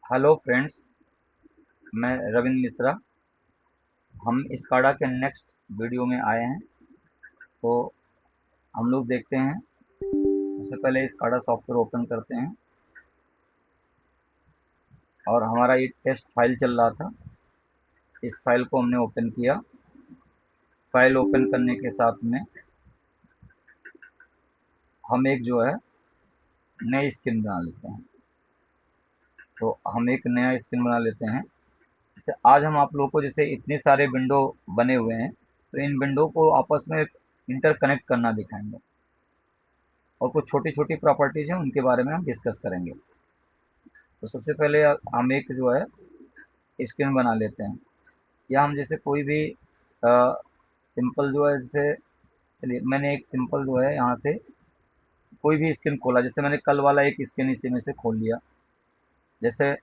Hello friends, मैं रविंद्र मिश्रा। हम SCADA के नेक्स्ट वीडियो में आए हैं। तो हम लोग देखते हैं। सबसे पहले स्काडा सॉफ्टवेयर ओपन करते हैं और हमारा ये टेस्ट फाइल चल रहा था। इस फाइल को हमने ओपन किया। फाइल ओपन करने के साथ में हम एक जो है नई स्क्रीन बना लेते हैं। तो हम एक नया स्क्रीन बना लेते हैं। जैसे आज हम आप लोगों को जैसे इतने सारे विंडो बने हुए हैं, तो इन विंडो को आपस में इंटरकनेक्ट करना दिखाएंगे और कुछ छोटी छोटी प्रॉपर्टीज हैं उनके बारे में हम डिस्कस करेंगे। तो सबसे पहले हम एक जो है स्क्रीन बना लेते हैं, या हम जैसे कोई भी सिंपल जो है, जैसे चलिए मैंने एक सिंपल जो है यहाँ से कोई भी स्क्रीन खोला। जैसे मैंने कल वाला एक स्क्रीन इसी में से खोल लिया। जैसे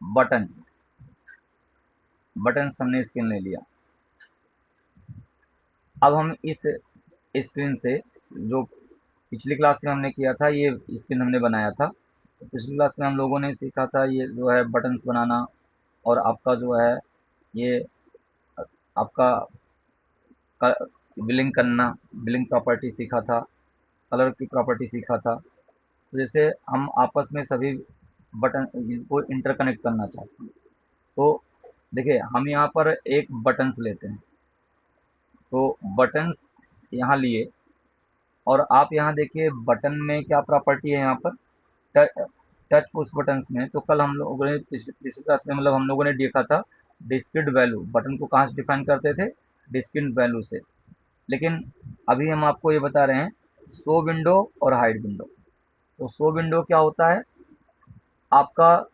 बटन बटन हमने स्क्रीन ले लिया। अब हम इस स्क्रीन से जो पिछली क्लास में हमने किया था, ये स्क्रीन हमने बनाया था। तो पिछली क्लास में हम लोगों ने सीखा था ये जो है बटन्स बनाना, और आपका जो है ये आपका बिलिंग करना, बिलिंग प्रॉपर्टी सीखा था, कलर की प्रॉपर्टी सीखा था। तो जैसे हम आपस में सभी बटन को इंटरकनेक्ट करना चाहते हैं, तो देखिए हम यहाँ पर एक बटन्स लेते हैं। तो बटन्स यहाँ लिए, और आप यहाँ देखिए बटन में क्या प्रॉपर्टी है। यहाँ पर टच टच पुश बटन्स में, तो कल हम लोगों ने पिछली क्लास में मतलब हम लोगों ने देखा था डिस्क्रीट वैल्यू। बटन को कहाँ से डिफाइन करते थे? डिस्क्रीट वैल्यू से। लेकिन अभी हम आपको ये बता रहे हैं शो विंडो और हाइड विंडो। तो शो विंडो क्या होता है? आपका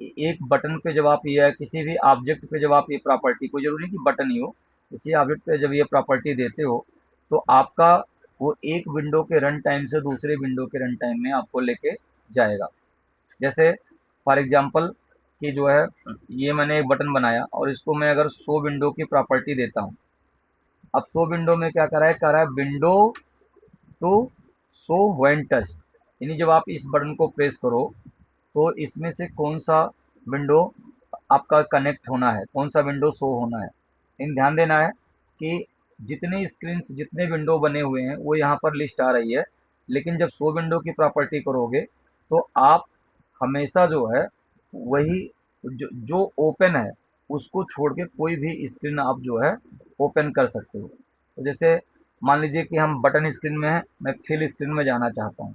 एक बटन पे जब आप ये किसी भी ऑब्जेक्ट पे जब आप ये प्रॉपर्टी, कोई जरूरी नहीं कि बटन ही हो, किसी ऑब्जेक्ट पे जब ये प्रॉपर्टी देते हो, तो आपका वो एक विंडो के रन टाइम से दूसरे विंडो के रन टाइम में आपको लेके जाएगा। जैसे फॉर एग्जांपल कि जो है ये मैंने एक बटन बनाया और इसको मैं अगर शो विंडो की प्रॉपर्टी देता हूँ। अब शो विंडो में क्या कर रहा है window to show when touch, यानी जब आप इस बटन को प्रेस करो तो इसमें से कौन सा विंडो आपका कनेक्ट होना है, कौन सा विंडो शो होना है। इन ध्यान देना है कि जितने स्क्रीन जितने विंडो बने हुए हैं वो यहाँ पर लिस्ट आ रही है। लेकिन जब शो विंडो की प्रॉपर्टी करोगे तो आप हमेशा जो है वही जो ओपन है उसको छोड़ के कोई भी स्क्रीन आप जो है ओपन कर सकते हो। तो जैसे मान लीजिए कि हम बटन स्क्रीन में है, मैं फिल स्क्रीन में जाना चाहता हूँ।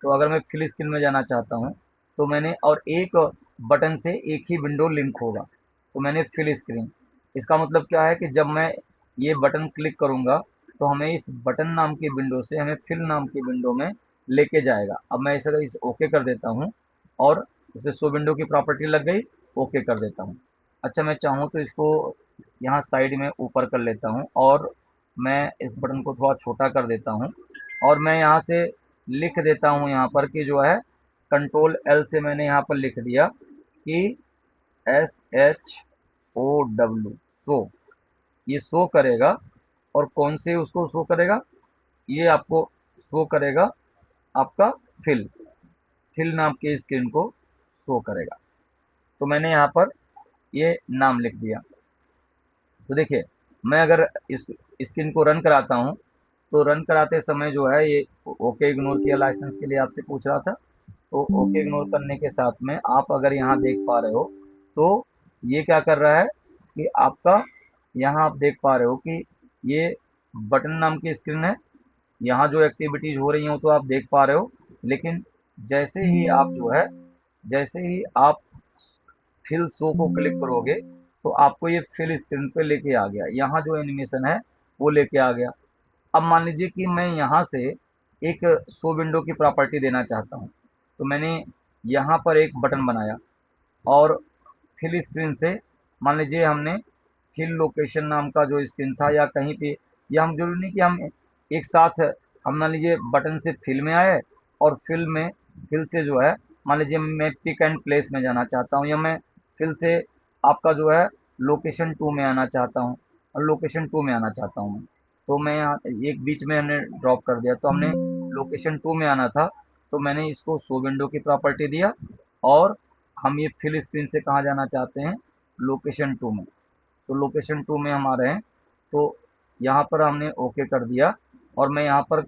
तो अगर मैं फिल स्क्रीन में जाना चाहता हूँ तो मैंने, और एक बटन से एक ही विंडो लिंक होगा, तो मैंने फिल स्क्रीन। इसका मतलब क्या है कि जब मैं ये बटन क्लिक करूंगा तो हमें इस बटन नाम की विंडो से हमें फिल नाम की विंडो में लेके जाएगा। अब मैं इस ओके कर देता हूँ और इसमें शो विंडो की प्रॉपर्टी लग गई, ओके कर देता हूँ। अच्छा, मैं चाहूँ तो इसको यहाँ साइड में ऊपर कर लेता हूँ और मैं इस बटन को थोड़ा छोटा कर देता हूँ, और मैं यहाँ से लिख देता हूँ यहाँ पर कि जो है कंट्रोल एल से मैंने यहाँ पर लिख दिया कि SHOW शो। ये शो करेगा, और कौन से उसको शो करेगा? ये आपको शो करेगा आपका फिल फिल नाम के स्क्रीन को शो करेगा। तो मैंने यहाँ पर ये नाम लिख दिया। तो देखिए मैं अगर इस स्क्रीन को रन कराता हूँ, तो रन कराते समय जो है ये ओके इग्नोर किया, लाइसेंस के लिए आपसे पूछ रहा था। तो ओके इग्नोर करने के साथ में आप अगर यहाँ देख पा रहे हो तो ये क्या कर रहा है कि आपका, यहाँ आप देख पा रहे हो कि ये बटन नाम की स्क्रीन है। यहाँ जो एक्टिविटीज हो रही हो तो आप देख पा रहे हो। लेकिन जैसे ही आप जो है, जैसे ही आप फिल शो को क्लिक करोगे तो आपको ये फिल स्क्रीन पे लेके आ गया। यहाँ जो एनिमेशन है वो लेके आ गया। अब मान लीजिए कि मैं यहाँ से एक शो विंडो की प्रॉपर्टी देना चाहता हूँ। तो मैंने यहाँ पर एक बटन बनाया और फिल स्क्रीन से, मान लीजिए हमने फिल लोकेशन नाम का जो स्क्रीन था या कहीं पे, या हम जरूरी नहीं कि हम एक साथ, हम मान लीजिए बटन से फिल में आए और फिल से जो है मान लीजिए मैं पिक एंड प्लेस में जाना चाहता हूँ, या मैं फिल से आपका जो है लोकेशन टू में आना चाहता हूँ, और लोकेशन टू में आना चाहता हूँ मैं। तो मैं यहाँ एक बीच में हमने ड्रॉप कर दिया, तो हमने लोकेशन टू में आना था तो मैंने इसको शो विंडो की प्रॉपर्टी दिया, और हम ये फिल स्क्रीन से कहाँ जाना चाहते हैं, लोकेशन 2 में। तो लोकेशन 2 में हम आ रहे हैं, तो यहाँ पर हमने ओके कर दिया, और मैं यहाँ पर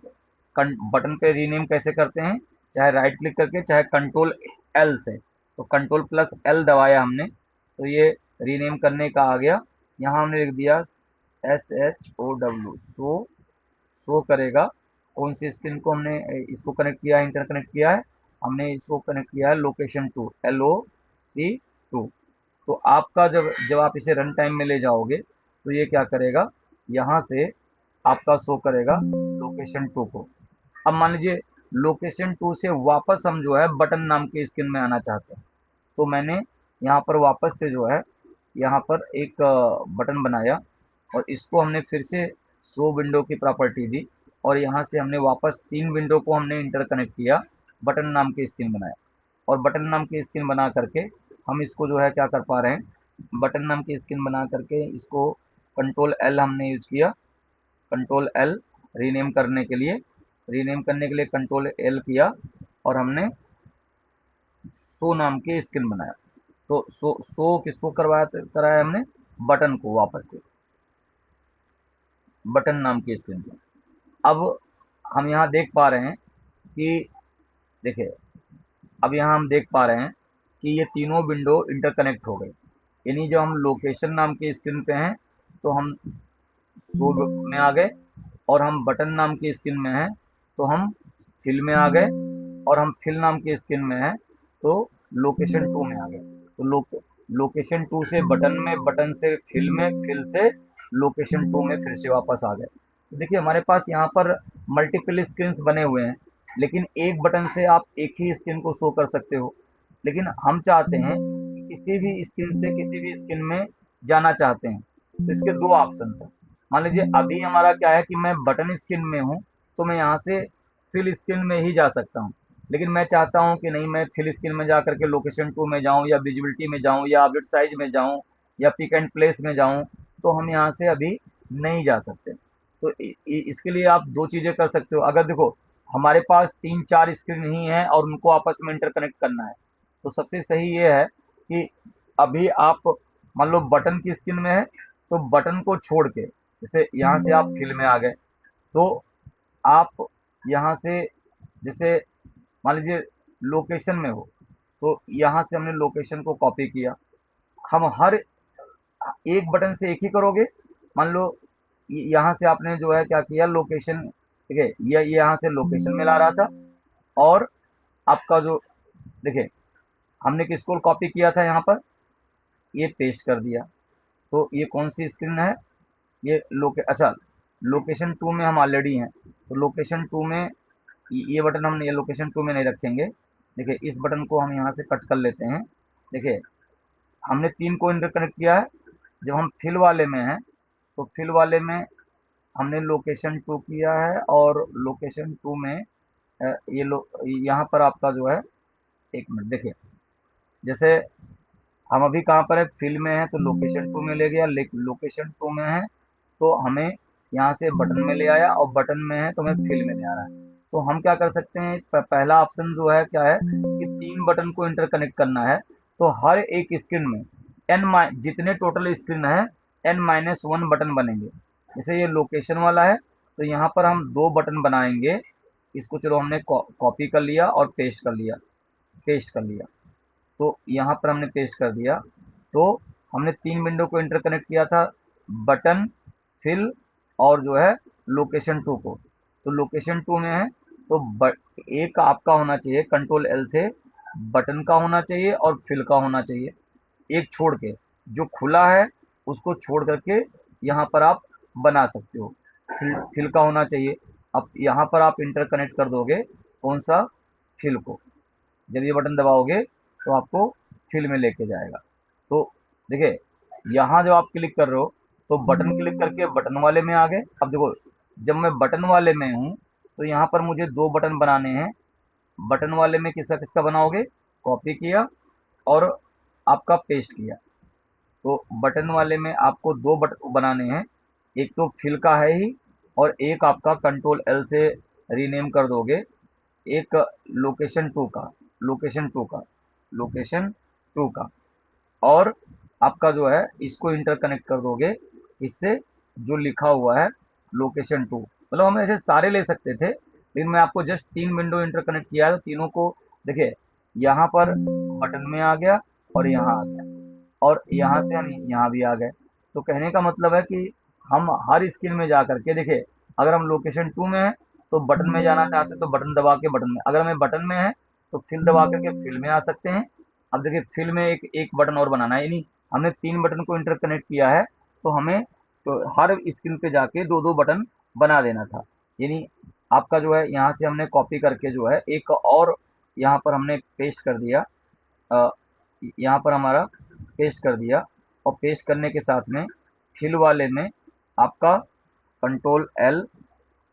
बटन पे रीनेम कैसे करते हैं, चाहे राइट क्लिक करके चाहे कंट्रोल एल से। तो कंट्रोल प्लस एल दबाया हमने, तो ये रीनेम करने का आ गया। यहाँ हमने लिख दिया SHOW, शो करेगा। कौन सी स्क्रीन को हमने इसको कनेक्ट किया है, इंटरकनेक्ट किया है, हमने इसको कनेक्ट किया है लोकेशन 2, LOC2। तो आपका जब जब आप इसे रन टाइम में ले जाओगे तो ये क्या करेगा, यहाँ से आपका शो करेगा लोकेशन 2 को। अब मान लीजिए लोकेशन 2 से वापस हम जो है बटन नाम के स्क्रीन में आना चाहते हैं, तो मैंने यहाँ पर वापस से जो है यहाँ पर एक बटन बनाया, और इसको हमने फिर से शो विंडो की प्रॉपर्टी दी, और यहाँ से हमने वापस 3 विंडो को हमने इंटरकनेक्ट किया, बटन नाम की स्क्रीन बनाया। और बटन नाम की स्क्रीन बना करके हम इसको जो है क्या कर पा रहे हैं, बटन नाम की स्क्रीन बना करके इसको कंट्रोल एल हमने यूज किया, कंट्रोल एल रीनेम करने के लिए, कंट्रोल एल किया, और हमने शो नाम की स्क्रीन बनाया। तो शो किसको कराया हमने, बटन को, वापस से बटन नाम की स्क्रीन को। अब हम यहाँ देख पा रहे हैं कि देखिए, अब यहाँ हम देख पा रहे हैं कि ये तीनों विंडो इंटरकनेक्ट हो गई। यानी जो हम लोकेशन नाम की स्क्रीन पे हैं तो हम शो में आ गए, और हम बटन नाम की स्क्रीन में हैं तो हम फिल में आ गए, और हम फिल नाम की स्क्रीन में हैं तो लोकेशन 2 में आ गए। तो लोकेशन 2 से बटन में, बटन से फिल में, फिल से लोकेशन 2 में फिर से वापस आ गए। तो देखिए हमारे पास यहाँ पर मल्टीपल स्क्रीन बने हुए हैं, लेकिन एक बटन से आप एक ही स्क्रीन को शो कर सकते हो। लेकिन हम चाहते हैं कि किसी भी स्क्रीन से किसी भी स्क्रीन में जाना चाहते हैं, तो इसके दो ऑप्शन हैं। मान लीजिए अभी हमारा क्या है कि मैं बटन स्क्रीन में हूँ, तो मैं यहाँ से फिल स्क्रीन में ही जा सकता हूँ। लेकिन मैं चाहता हूँ कि नहीं, मैं फिल स्क्रीन में जा करके लोकेशन 2 में जाऊँ, या विजिबिलिटी में जाऊँ, या अपडेट साइज में जाऊँ, या पिक एंड प्लेस में जाऊँ, तो हम यहाँ से अभी नहीं जा सकते। तो इसके लिए आप दो चीज़ें कर सकते हो। अगर देखो हमारे पास 3-4 स्क्रीन ही हैं और उनको आपस में इंटरकनेक्ट करना है, तो सबसे सही ये है कि अभी आप मान लो बटन की स्क्रीन में है, तो बटन को छोड़ के, जैसे यहाँ से आप फिल में आ गए, तो आप यहाँ से जैसे मान लीजिए लोकेशन में हो, तो यहाँ से हमने लोकेशन को कॉपी किया। हम हर एक बटन से एक ही करोगे। मान लो यहाँ से आपने जो है क्या किया, लोकेशन, ठीक है, ये यहाँ से लोकेशन में ला रहा था, और आपका जो देखिए हमने किसको कॉपी किया था, यहाँ पर ये पेस्ट कर दिया। तो ये कौन सी स्क्रीन है, ये अच्छा, लोकेशन 2 में हम ऑलरेडी हैं, तो लोकेशन 2 में ये बटन हम ये लोकेशन 2 में नहीं रखेंगे। देखिए इस बटन को हम यहाँ से कट कर लेते हैं। देखिए हमने 3 को इंटरकनेक्ट किया है। जब हम फिल वाले में हैं, तो फिल वाले में हमने लोकेशन 2 किया है, और लोकेशन 2 में ये यहाँ पर आपका जो है, एक मिनट देखिए, जैसे हम अभी कहाँ पर है, फिल में है, तो लोकेशन 2 में ले गया, लोकेशन 2 में है तो हमें यहाँ से बटन में ले आया, और बटन में है तो हमें फिल में ले आ रहा है। तो हम क्या कर सकते हैं, पहला ऑप्शन जो है क्या है कि 3 बटन को इंटरकनेक्ट करना है, तो हर एक स्क्रीन में जितने टोटल स्क्रीन है N-1 बटन बनेंगे। जैसे ये लोकेशन वाला है, तो यहाँ पर हम 2 बटन बनाएंगे। इसको चलो हमने कॉपी कर लिया और पेस्ट कर लिया। तो यहाँ पर हमने पेस्ट कर दिया। तो हमने 3 विंडो को इंटरकनेक्ट किया था, बटन, फिल, और जो है लोकेशन 2 को। तो लोकेशन 2 में है तो एक आपका होना चाहिए कंट्रोल एल से, बटन का होना चाहिए और फिल का होना चाहिए। एक छोड़ के, जो खुला है उसको छोड़ करके यहाँ पर आप बना सकते हो। फिल का होना चाहिए। अब यहाँ पर आप इंटरकनेक्ट कर दोगे कौन सा, फिल को। जब ये बटन दबाओगे तो आपको फिल में लेके जाएगा। तो देखिए यहाँ जब आप क्लिक कर रहे हो, तो बटन क्लिक करके बटन वाले में आ गए। अब देखो जब मैं बटन वाले में हूँ, तो यहाँ पर मुझे 2 बटन बनाने हैं। बटन वाले में किसका किसका बनाओगे, कॉपी किया और आपका पेस्ट किया। तो बटन वाले में आपको 2 बटन बनाने हैं, एक तो फिल का है ही, और एक आपका कंट्रोल एल से रीनेम कर दोगे, एक लोकेशन 2 का, लोकेशन 2 का, लोकेशन टू का, और आपका जो है इसको इंटरकनेक्ट कर दोगे इससे, जो लिखा हुआ है लोकेशन टू। मतलब हम ऐसे सारे ले सकते थे, लेकिन मैं आपको जस्ट 3 विंडो इंटरकनेक्ट किया है, तो तीनों को देखिए, यहाँ पर बटन में आ गया और यहाँ आ गया, और यहाँ से हम यहाँ भी आ गए। तो कहने का मतलब है कि हम हर स्क्रीन में जा करके देखिए, अगर हम लोकेशन टू में है तो बटन में जाना चाहते हैं तो बटन दबा के बटन में, अगर हमें बटन में है तो फिल दबा करके फिल में आ सकते हैं। अब देखिए फिल में एक एक बटन और बनाना है, यानी हमने 3 बटन को इंटरकनेक्ट किया है, तो हमें तो हर स्क्रीन पे जाके दो दो बटन बना देना था। यानी आपका जो है यहाँ से हमने कॉपी करके जो है एक और यहाँ पर हमने पेस्ट कर दिया, अ, यहाँ पर हमारा पेस्ट कर दिया, और पेस्ट करने के साथ में फिल वाले में आपका कंट्रोल एल,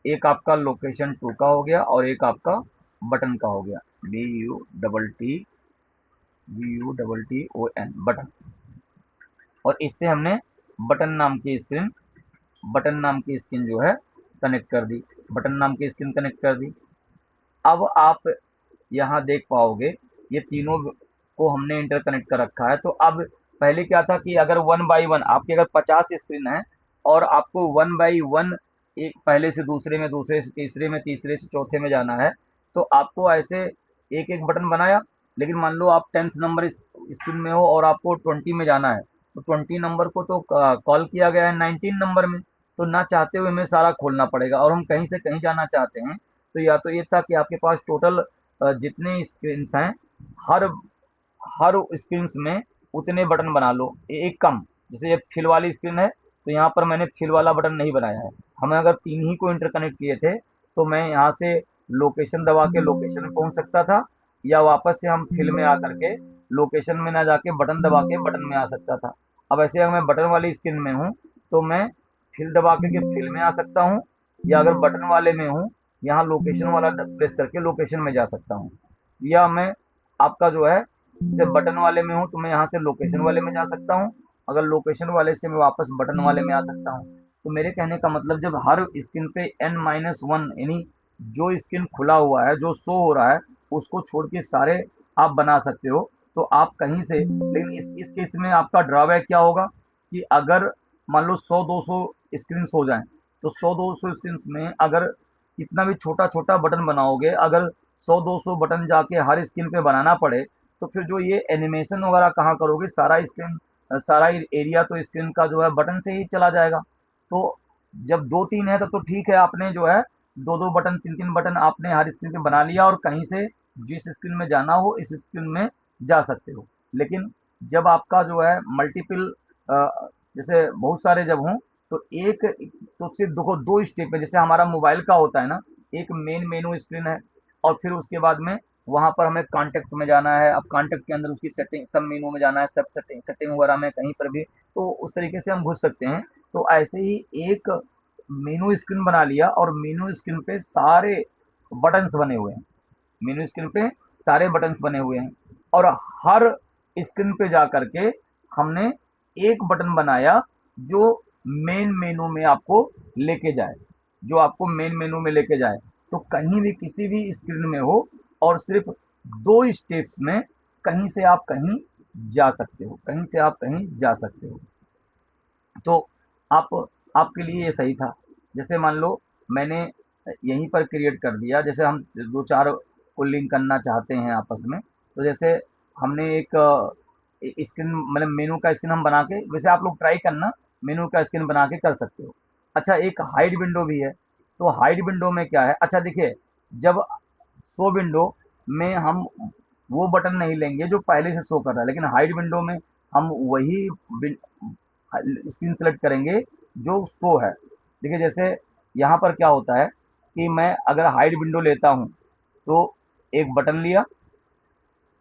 एक आपका लोकेशन टू का हो गया और एक आपका बटन का हो गया, BUTTON बटन। और इससे हमने बटन नाम की स्क्रीन बटन नाम की स्क्रीन जो है कनेक्ट कर दी, बटन नाम की स्क्रीन कनेक्ट कर दी। अब आप यहाँ देख पाओगे ये तीनों को हमने इंटरकनेक्ट कर रखा है। तो अब पहले क्या था कि अगर वन बाई वन आपकी अगर 50 स्क्रीन है और आपको वन बाई वन एक पहले से दूसरे में, दूसरे से तीसरे में, तीसरे से चौथे में जाना है, तो आपको ऐसे एक एक बटन बनाया। लेकिन मान लो आप 10th नंबर स्क्रीन में हो और आपको 20 में जाना है, तो 20 नंबर को तो कॉल किया गया है 19 नंबर में, तो ना चाहते हुए हमें सारा खोलना पड़ेगा। और हम कहीं से कहीं जाना चाहते हैं, तो या तो ये था कि आपके पास टोटल जितने स्क्रीन हैं, हर हर स्क्रीन में उतने बटन बना लो, एक कम। जैसे ये फिल वाली स्क्रीन है, तो यहाँ पर मैंने फिल वाला बटन नहीं बनाया है। हमें अगर तीन ही को इंटरकनेक्ट किए थे, तो मैं यहाँ से लोकेशन दबा के लोकेशन में पहुँच सकता था, या वापस से हम फिल में आकर के लोकेशन में ना जाके बटन दबा के बटन में आ सकता था। अब ऐसे अगर मैं बटन वाली स्क्रीन में हूँ, तो मैं फिल दबा करके फिल में आ सकता हूँ, या अगर बटन वाले में हूँ, यहाँ लोकेशन वाला प्रेस करके लोकेशन में जा सकता हूँ। या मैं आपका जो है जैसे बटन वाले में हूँ, तो मैं यहाँ से लोकेशन वाले में जा सकता हूँ, अगर लोकेशन वाले से मैं वापस बटन वाले में आ सकता हूँ। तो मेरे कहने का मतलब, जब हर स्क्रीन पे n-1 यानी जो स्क्रीन खुला हुआ है, जो शो हो रहा है, उसको छोड़ के सारे आप बना सकते हो। तो आप कहीं से, लेकिन इस केस में आपका ड्रॉबैक क्या होगा कि अगर मान लो 100-200 स्क्रीन हो जाएं, तो 100-200 स्क्रीन में अगर कितना भी छोटा छोटा बटन बनाओगे, अगर 100-200 बटन जाके हर स्क्रीन पे बनाना पड़े, तो फिर जो ये एनिमेशन वगैरह कहाँ करोगे, सारा स्क्रीन, सारा एरिया तो स्क्रीन का जो है बटन से ही चला जाएगा। तो जब 2-3 है तो ठीक है, आपने जो है 2-2 बटन, 3-3 बटन आपने हर स्क्रीन पे बना लिया, और कहीं से जिस स्क्रीन में जाना हो इस स्क्रीन में जा सकते हो। लेकिन जब आपका जो है मल्टीपल, जैसे बहुत सारे जब हों, तो एक, तो सिर्फ देखो 2 स्टेप में, जैसे हमारा मोबाइल का होता है ना, एक मेन मेनू स्क्रीन है, और फिर उसके बाद में वहाँ पर हमें कॉन्टैक्ट में जाना है, अब कॉन्टैक्ट के अंदर उसकी सेटिंग, सब मेनू में जाना है, सब सेटिंग वगैरह में कहीं पर भी, तो उस तरीके से हम घुस सकते हैं। तो ऐसे ही एक मेनू स्क्रीन बना लिया, और मेनू स्क्रीन पे सारे बटन्स बने हुए हैं, मेनू स्क्रीन पे सारे बटन्स बने हुए हैं, और हर स्क्रीन पे जा करके हमने एक बटन बनाया जो मेन मेनू में आपको लेके जाए, जो आपको मेन मेनू में लेके जाए। तो कहीं भी किसी भी स्क्रीन में हो, और सिर्फ 2 स्टेप्स में कहीं से आप कहीं जा सकते हो, कहीं से आप कहीं जा सकते हो। तो आप, आपके लिए ये सही था। जैसे मान लो मैंने यहीं पर क्रिएट कर दिया, जैसे हम दो चार को लिंक करना चाहते हैं आपस में, तो जैसे हमने एक स्क्रीन, मतलब मेनू का स्क्रीन हम बना के, वैसे आप लोग ट्राई करना, मेनू का स्क्रीन बना के कर सकते हो। अच्छा, एक हाइड विंडो भी है, तो हाइड विंडो में क्या है, अच्छा देखिए, जब शो विंडो में हम वो बटन नहीं लेंगे जो पहले से शो कर रहा है, लेकिन हाइड विंडो में हम वही स्क्रीन सेलेक्ट करेंगे जो शो है। देखिए जैसे यहाँ पर क्या होता है कि मैं अगर हाइड विंडो लेता हूँ, तो एक बटन लिया,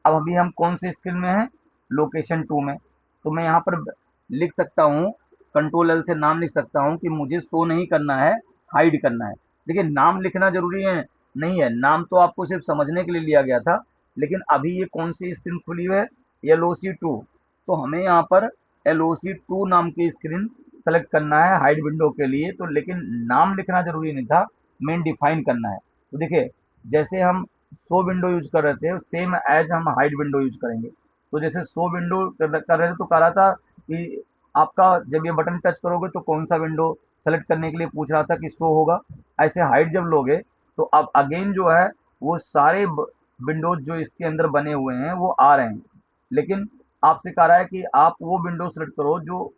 अब अभी हम कौन से स्क्रीन में हैं, लोकेशन टू में, तो मैं यहाँ पर लिख सकता हूँ, कंट्रोल एल से नाम लिख सकता हूँ कि मुझे शो नहीं करना है, हाइड करना है। देखिए नाम लिखना जरूरी है नहीं है, नाम तो आपको सिर्फ समझने के लिए लिया गया था, लेकिन अभी ये कौन सी स्क्रीन खुली हुई है, LOC2, तो हमें यहाँ पर LOC2 नाम की स्क्रीन सेलेक्ट करना है हाइड विंडो के लिए। तो लेकिन नाम लिखना जरूरी नहीं था, मेन डिफाइन करना है। तो देखिए जैसे हम शो विंडो यूज कर रहे थे, सेम एज हम हाइड विंडो यूज करेंगे। तो जैसे शो विंडो कर रहे थे तो कह रहा था कि आपका जब ये बटन टच करोगे तो कौन सा विंडो सेलेक्ट करने के लिए पूछ रहा था कि शो होगा। ऐसे हाइड जब लोगे तो अब अगेन जो है वो सारे विंडोज जो इसके अंदर बने हुए हैं वो आ रहे हैं, लेकिन आपसे कह रहा है कि आप वो विंडो सेलेक्ट करो जो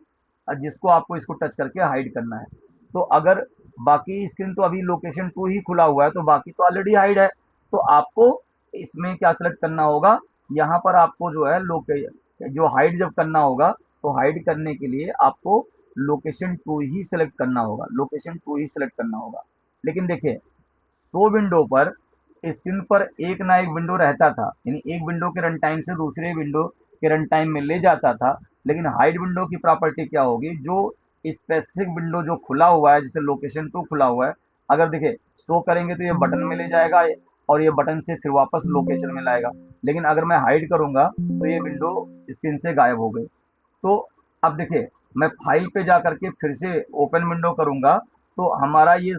जिसको आपको इसको टच करके हाइड करना है। तो अगर बाकी स्क्रीन तो अभी लोकेशन 2 ही खुला हुआ है तो बाकी तो ऑलरेडी हाइड है, तो आपको इसमें क्या सेलेक्ट करना होगा, यहाँ पर आपको जो है लोके जो हाइड जब करना होगा तो हाइड करने के लिए आपको लोकेशन 2 ही सेलेक्ट करना होगा, लोकेशन 2 ही सेलेक्ट करना होगा। लेकिन देखिए शो विंडो पर स्क्रीन पर एक ना एक विंडो रहता था, यानी एक विंडो के रन टाइम से दूसरे विंडो के रन टाइम में ले जाता था। लेकिन हाइड विंडो की प्रॉपर्टी क्या होगी, जो स्पेसिफिक विंडो जो खुला हुआ है जैसे लोकेशन 2 खुला हुआ है, अगर देखिए शो करेंगे तो ये बटन में ले जाएगा और ये बटन से फिर वापस लोकेशन में लाएगा। लेकिन अगर मैं हाइड करूंगा तो ये विंडो स्क्रीन से गायब हो गई। तो अब देखिए मैं फाइल पे जा करके फिर से ओपन विंडो करूंगा तो हमारा ये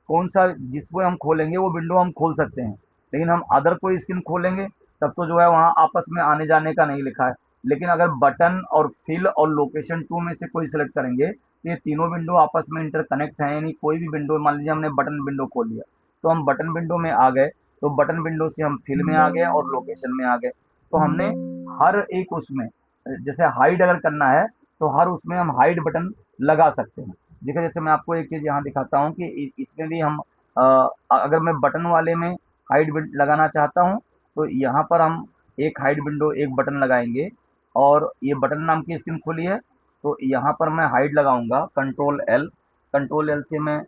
कौन सा जिसको हम खोलेंगे वो विंडो हम खोल सकते हैं, लेकिन हम अदर कोई स्क्रीन खोलेंगे तब तो जो है वहाँ आपस में आने जाने का नहीं लिखा है। लेकिन अगर बटन और फिल और लोकेशन 2 में से कोई सिलेक्ट करेंगे तो ये तीनों विंडो आपस में इंटरकनेक्ट हैं, यानी कोई भी विंडो मान लीजिए हमने बटन विंडो खोल लिया तो हम बटन विंडो में आ गए, तो बटन विंडो से हम फिल में आ गए और लोकेशन में आ गए। तो हमने हर एक उसमें जैसे हाइड अगर करना है तो हर उसमें हम हाइड बटन लगा सकते हैं। देखिए जैसे मैं आपको एक चीज़ यहाँ दिखाता हूँ कि इसमें भी हम अगर मैं बटन वाले में हाइड लगाना चाहता हूँ तो यहाँ पर हम एक हाइड विंडो एक बटन लगाएंगे और ये बटन नाम की स्क्रीन खुली है तो यहाँ पर मैं हाइड लगाऊंगा कंट्रोल एल से मैं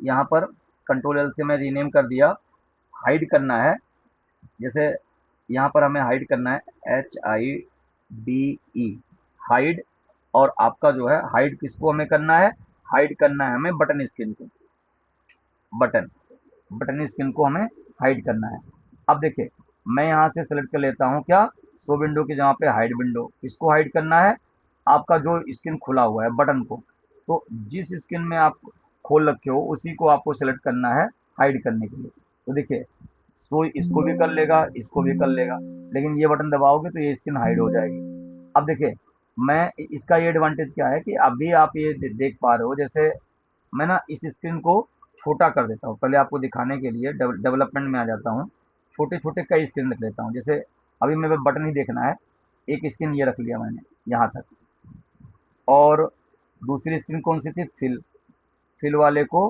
यहाँ पर कंट्रोल एल से मैं रीनेम कर दिया, हाइड करना है। जैसे यहाँ पर हमें हाइड करना है HIDE हाइड, और आपका जो है हाइड किसको हमें करना है, हाइड करना है हमें बटन स्क्रीन को, बटन बटन स्क्रीन को हमें हाइड करना है। अब देखिए मैं यहाँ से सेलेक्ट कर लेता हूँ क्या, शो विंडो की जगह पे हाइड विंडो, किसको हाइड करना है, आपका जो स्क्रीन खुला हुआ है बटन को। तो जिस स्क्रीन में आप खोल रखे हो उसी को आपको सेलेक्ट करना है हाइड करने के लिए। तो देखिए शो इसको भी कर लेगा इसको भी कर लेगा, लेकिन ये बटन दबाओगे तो ये स्क्रीन हाइड हो जाएगी। अब देखिए मैं इसका ये एडवांटेज क्या है कि अभी आप ये देख पा रहे हो, जैसे मैं ना इस स्क्रीन को छोटा कर देता हूँ पहले आपको दिखाने के लिए, डेवलपमेंट में आ जाता हूँ, छोटे छोटे कई स्क्रीन रख लेता हूँ। जैसे अभी मेरे बटन ही देखना है, एक स्क्रीन ये रख लिया मैंने यहाँ तक, और दूसरी स्क्रीन कौन सी थी, फिल वाले को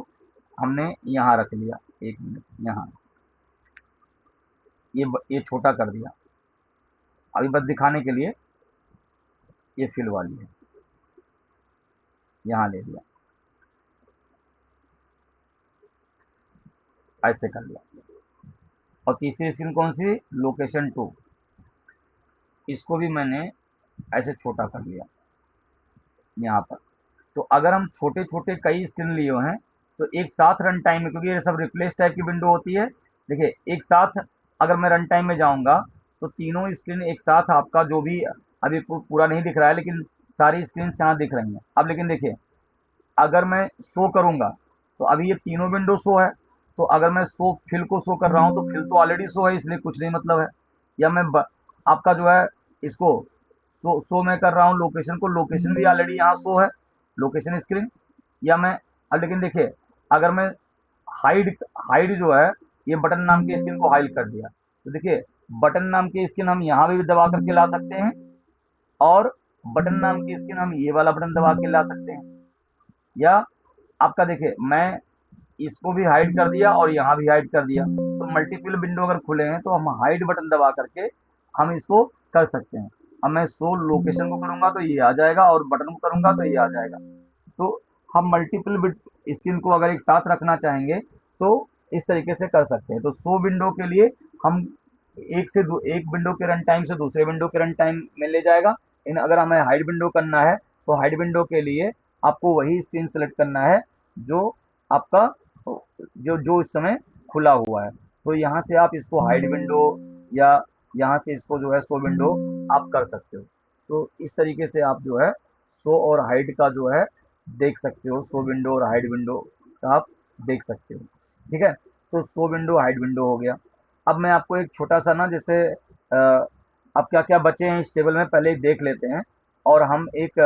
हमने यहाँ रख लिया, एक मिनट यहाँ ये छोटा कर दिया अभी बस दिखाने के लिए, ये फिल वाली है यहाँ ले लिया, ऐसे कर लिया। और तीसरी स्क्रीन कौन सी, लोकेशन 2, इसको भी मैंने ऐसे छोटा कर लिया यहाँ पर। तो अगर हम छोटे छोटे कई स्क्रीन लिए हुए हैं तो एक साथ रन टाइम में, क्योंकि ये सब रिप्लेस टाइप की विंडो होती है, देखिए एक साथ अगर मैं रन टाइम में जाऊंगा तो तीनों स्क्रीन एक साथ आपका जो भी अभी पूरा नहीं दिख रहा है लेकिन सारी स्क्रीन यहाँ दिख रही हैं। अब लेकिन देखिए अगर मैं शो करूंगा तो अभी ये तीनों विंडो शो है, तो अगर मैं शो फिल को शो कर रहा हूँ तो फिल तो ऑलरेडी शो है इसलिए कुछ नहीं मतलब है। या मैं आपका जो है इसको शो मैं कर रहा हूँ लोकेशन को, लोकेशन भी ऑलरेडी यहाँ शो है, लोकेशन स्क्रीन। या मैं अब लेकिन देखिए अगर मैं हाइड हाइड जो है ये बटन नाम की स्क्रीन को हाइड कर दिया तो देखिए बटन नाम की स्क्रीन हम यहाँ भी दबा करके ला सकते हैं और बटन नाम की स्क्रीन हम ये वाला बटन दबा के ला सकते हैं। या आपका देखिए मैं इसको भी हाइड कर दिया और यहाँ भी हाइड कर दिया, तो मल्टीपल विंडो अगर खुले हैं तो हम हाइड बटन दबा करके हम इसको कर सकते हैं। अब मैं शो लोकेशन को करूंगा तो ये आ जाएगा और बटन को करूंगा तो ये आ जाएगा। तो हम मल्टीपल स्क्रीन को अगर एक साथ रखना चाहेंगे तो इस तरीके से कर सकते हैं। तो शो विंडो के लिए हम एक विंडो के रन टाइम से दूसरे विंडो के रन टाइम में ले जाएगा। इन अगर हमें हाइड विंडो करना है तो हाइड विंडो के लिए आपको वही स्क्रीन सेलेक्ट करना है जो आपका जो जो इस समय खुला हुआ है। तो यहाँ से आप इसको हाइड विंडो या यहाँ से इसको जो है शो विंडो आप कर सकते हो। तो इस तरीके से आप जो है शो और हाइड का जो है देख सकते हो, शो विंडो और हाइड विंडो का आप देख सकते हो। ठीक है, तो शो विंडो हाइड विंडो हो गया। अब मैं आपको एक छोटा सा ना जैसे अब क्या क्या बचे हैं इस टेबल में पहले ही देख लेते हैं, और हम एक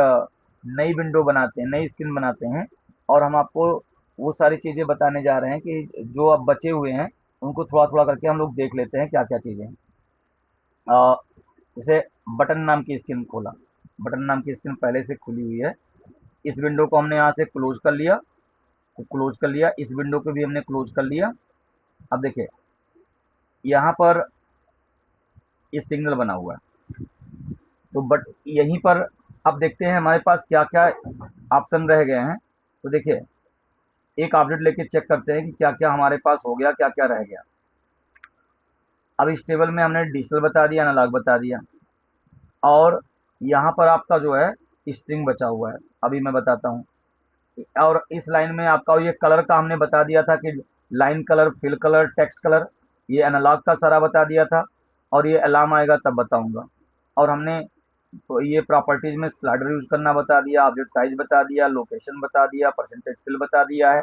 नई विंडो बनाते हैं, नई स्क्रीन बनाते हैं, और हम आपको वो सारी चीज़ें बताने जा रहे हैं कि जो अब बचे हुए हैं उनको थोड़ा थोड़ा करके हम लोग देख लेते हैं क्या क्या चीज़ें हैं। अ, जैसे बटन नाम की स्क्रीन खोला, बटन नाम की स्क्रीन पहले से खुली हुई है, इस विंडो को हमने यहाँ से क्लोज कर लिया, तो क्लोज कर लिया, इस विंडो को भी हमने क्लोज कर लिया। अब देखिए यहाँ पर ये सिग्नल बना हुआ है, तो बट यहीं पर अब देखते हैं हमारे पास क्या क्या ऑप्शन रह गए हैं। तो देखिए एक अपडेट लेके चेक करते हैं कि क्या क्या हमारे पास हो गया, क्या क्या रह गया। अब इस टेबल में हमने डिजिटल बता दिया, एनालॉग बता दिया, और यहाँ पर आपका जो है स्ट्रिंग बचा हुआ है, अभी मैं बताता हूँ। और इस लाइन में आपका ये कलर का हमने बता दिया था कि line colour, fill colour, text colour, ये एनालॉग का सारा बता दिया था, और ये अलार्म आएगा तब बताऊंगा। और हमने तो ये प्रॉपर्टीज में स्लाइडर यूज करना बता दिया, ऑब्जेक्ट साइज बता दिया, लोकेशन बता दिया, परसेंटेज फिल बता दिया है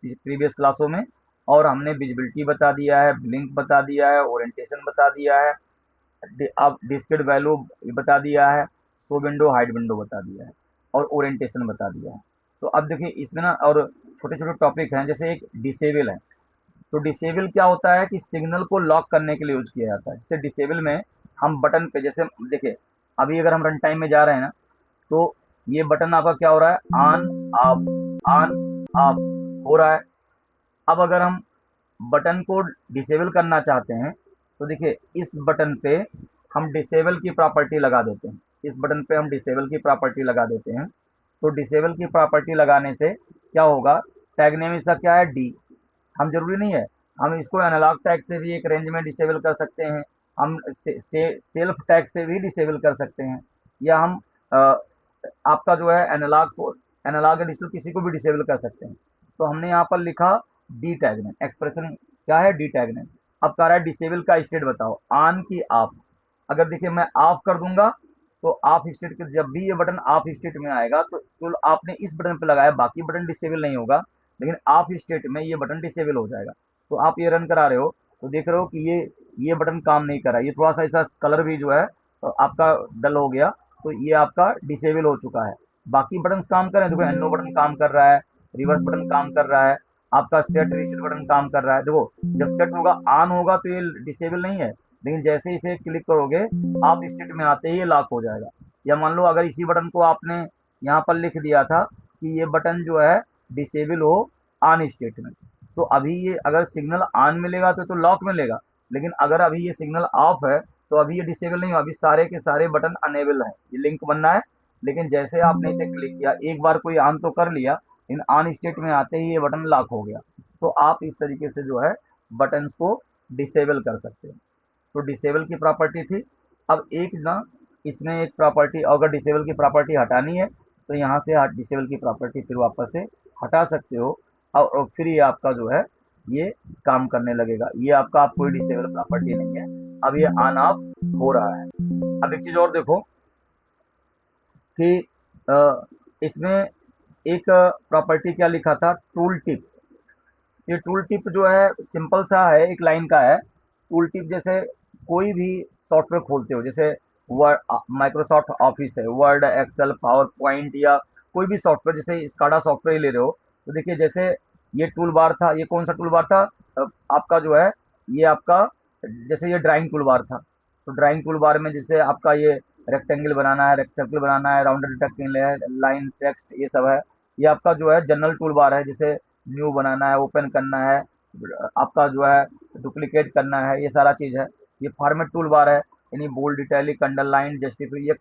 प्रीवियस क्लासों में, और हमने विजिबिलिटी बता दिया है, ब्लिंक बता दिया है, ओरिएंटेशन बता दिया है, अब डिस्प्लेड वैल्यू बता दिया है, शो विंडो हाइड विंडो बता दिया है, और ओरिएंटेशन बता दिया है। तो अब देखिए इसमें ना और छोटे छोटे टॉपिक हैं, जैसे एक डिसेबल है। तो डिसेबल क्या होता है कि सिग्नल को लॉक करने के लिए यूज किया जाता है। जैसे डिसेबल में हम बटन पे, जैसे देखिए अभी अगर हम रन टाइम में जा रहे हैं ना, तो ये बटन आपका क्या हो रहा है, ऑन ऑफ हो रहा है। अब अगर हम बटन को डिसेबल करना चाहते हैं, तो देखिए इस बटन पे हम डिसेबल की प्रॉपर्टी लगा देते हैं, इस बटन पे हम डिसेबल की प्रॉपर्टी लगा देते हैं। तो डिसेबल की प्रॉपर्टी लगाने से क्या होगा, टैग नेम इसका क्या है, डी। हम जरूरी नहीं है, हम इसको एनालॉग टैग से भी एक रेंज में डिसेबल कर सकते हैं, हम सेल्फ टैग से भी डिसेबल कर सकते हैं, या हम आपका जो है एनालॉग को, एनालॉग या डिजिटल किसी को भी डिसेबल कर सकते हैं। तो हमने यहाँ पर लिखा डी टैग नेम, एक्सप्रेशन क्या है, डी टैग नेम। अब कह रहा है डिसेबल का स्टेट बताओ, ऑन की ऑफ। अगर देखिए मैं ऑफ कर दूंगा, तो ऑफ स्टेट के जब भी ये बटन ऑफ स्टेट में आएगा, तो आपने इस बटन पे लगाया, बाकी बटन डिसेबल नहीं होगा, लेकिन ऑफ स्टेट में ये बटन डिसेबल हो जाएगा। तो आप ये रन करा रहे हो, तो देख रहे हो कि ये बटन काम नहीं कर रहा है, ये थोड़ा सा ऐसा कलर भी जो है आपका डल हो गया, तो ये आपका डिसेबल हो चुका है। बाकी बटन काम कर रहे हैं, देखो एनो बटन काम कर रहा है, रिवर्स बटन काम कर रहा है, आपका सेट रीसेट बटन काम कर रहा है। देखो जब सेट होगा, ऑन होगा, तो ये डिसेबल नहीं है, लेकिन जैसे इसे क्लिक करोगे आप स्टेट में आते ही ये लॉक हो जाएगा। या मान लो अगर इसी बटन को आपने यहाँ पर लिख दिया था कि ये बटन जो है डिसेबल हो ऑन स्टेट में, तो अभी ये अगर सिग्नल ऑन मिलेगा तो लॉक मिलेगा, लेकिन अगर अभी ये सिग्नल ऑफ है तो अभी ये डिसेबल नहीं हो, अभी सारे के सारे बटन अनेबल है, ये लिंक बनना है। लेकिन जैसे आपने इसे क्लिक किया, एक बार कोई ऑन तो कर लिया, लेकिन ऑन स्टेट में आते ही ये बटन लॉक हो गया। तो आप इस तरीके से जो है बटन्स को डिसेबल कर सकते हैं। तो डिसेबल की प्रॉपर्टी थी। अब एक ना इसमें एक प्रॉपर्टी, अगर डिसेबल की प्रॉपर्टी हटानी है तो यहाँ से डिसेबल की प्रॉपर्टी फिर वापस से हटा सकते हो, और फिर ये आपका जो है ये काम करने लगेगा। ये आपका आप कोई डिसेबल प्रॉपर्टी नहीं है, अब ये ऑन ऑफ हो रहा है। अब एक चीज और देखो कि इसमें एक प्रॉपर्टी क्या लिखा था, टूल टिप। ये टूल टिप जो है सिंपल सा है, एक लाइन का है। टूल टिप जैसे कोई भी सॉफ्टवेयर खोलते हो, जैसे वर्ड, माइक्रोसॉफ्ट ऑफिस है, वर्ड, एक्सेल, पावर पॉइंट, या कोई भी सॉफ्टवेयर, जैसे स्काडा सॉफ्टवेयर ले रहे हो, तो देखिए जैसे ये टूल बार था, ये कौन सा टूल बार था, आपका जो है ये आपका, जैसे ये ड्राइंग टूल बार था, तो ड्राइंग टूल बार में जैसे आपका ये रेक्टेंगल बनाना है, सर्कल बनाना है, राउंडेड रेक्टेंगल है, लाइन, टेक्स्ट, ये सब है। ये आपका जो है जनरल टूल बार है, जैसे न्यू बनाना है, ओपन करना है, आपका जो है डुप्लीकेट करना है, ये सारा चीज़ है। ये फॉर्मेट टूल बार है, यानी बोल्ड, इटैलिक, अंडरलाइन, जस्टिफाई, ये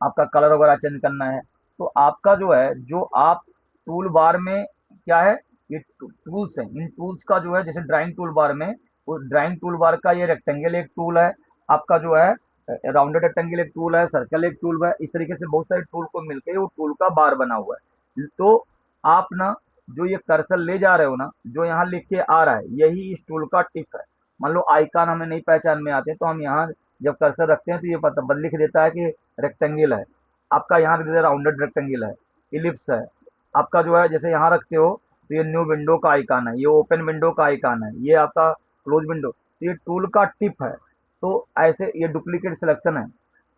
आपका कलर वगैरह चेंज करना है। तो आपका जो है, जो आप टूल बार में क्या है, ये टूल्स हैं, इन टूल्स का जो है, जैसे ड्राइंग टूल बार में, उस ड्राइंग टूल बार का ये रेक्टेंगल एक टूल है, आपका जो है राउंडेड रेक्टेंगल एक टूल है, सर्कल एक टूल है, इस तरीके से बहुत सारे टूल को मिलकर वो टूल का बार बना हुआ है। तो आप ना जो ये कर्सर ले जा रहे हो ना, जो यहाँ लिख के आ रहा है, यही इस टूल का टिप है। मान लो आइकन हमें नहीं पहचान में आते, तो हम यहाँ जब कर्सर रखते हैं तो ये पता बद लिख देता है कि रेक्टेंगल है, आपका यहाँ लिख देता है राउंडेड रेक्टेंगल है, इलिप्स है, आपका जो है जैसे यहाँ रखते हो, तो ये न्यू विंडो का आइकन है, ये ओपन विंडो का आइकन है, ये आपका क्लोज विंडो, तो ये टूल का टिप है। तो ऐसे ये डुप्लीकेट सिलेक्शन है,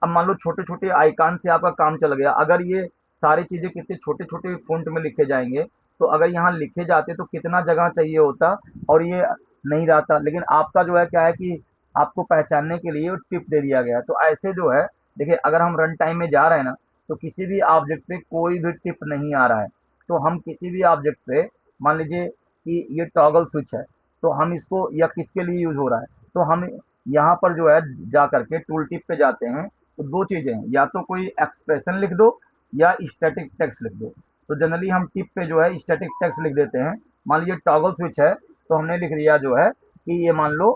अब मान लो छोटे छोटे आइकन से आपका काम चल गया। अगर ये सारी चीजें कितने छोटे छोटे फॉन्ट में लिखे जाएंगे, तो अगर यहाँ लिखे जाते तो कितना जगह चाहिए होता, और ये नहीं रहता। लेकिन आपका जो है क्या है कि आपको पहचानने के लिए टिप दे दिया गया है। तो ऐसे जो है, देखिए अगर हम रन टाइम में जा रहे हैं ना, तो किसी भी ऑब्जेक्ट पे कोई भी टिप नहीं आ रहा है। तो हम किसी भी ऑब्जेक्ट पे, मान लीजिए कि ये टॉगल स्विच है, तो हम इसको, या किसके लिए यूज हो रहा है, तो हम यहाँ पर जो है जा करके टूल टिप पे जाते हैं। तो दो चीजें हैं, या तो कोई एक्सप्रेशन लिख दो या स्टैटिक टेक्स्ट लिख दो। तो जनरली हम टिप पे जो है स्टैटिक टेक्स्ट लिख देते हैं। मान लीजिए टॉगल स्विच है, तो हमने लिख दिया जो है कि ये मान लो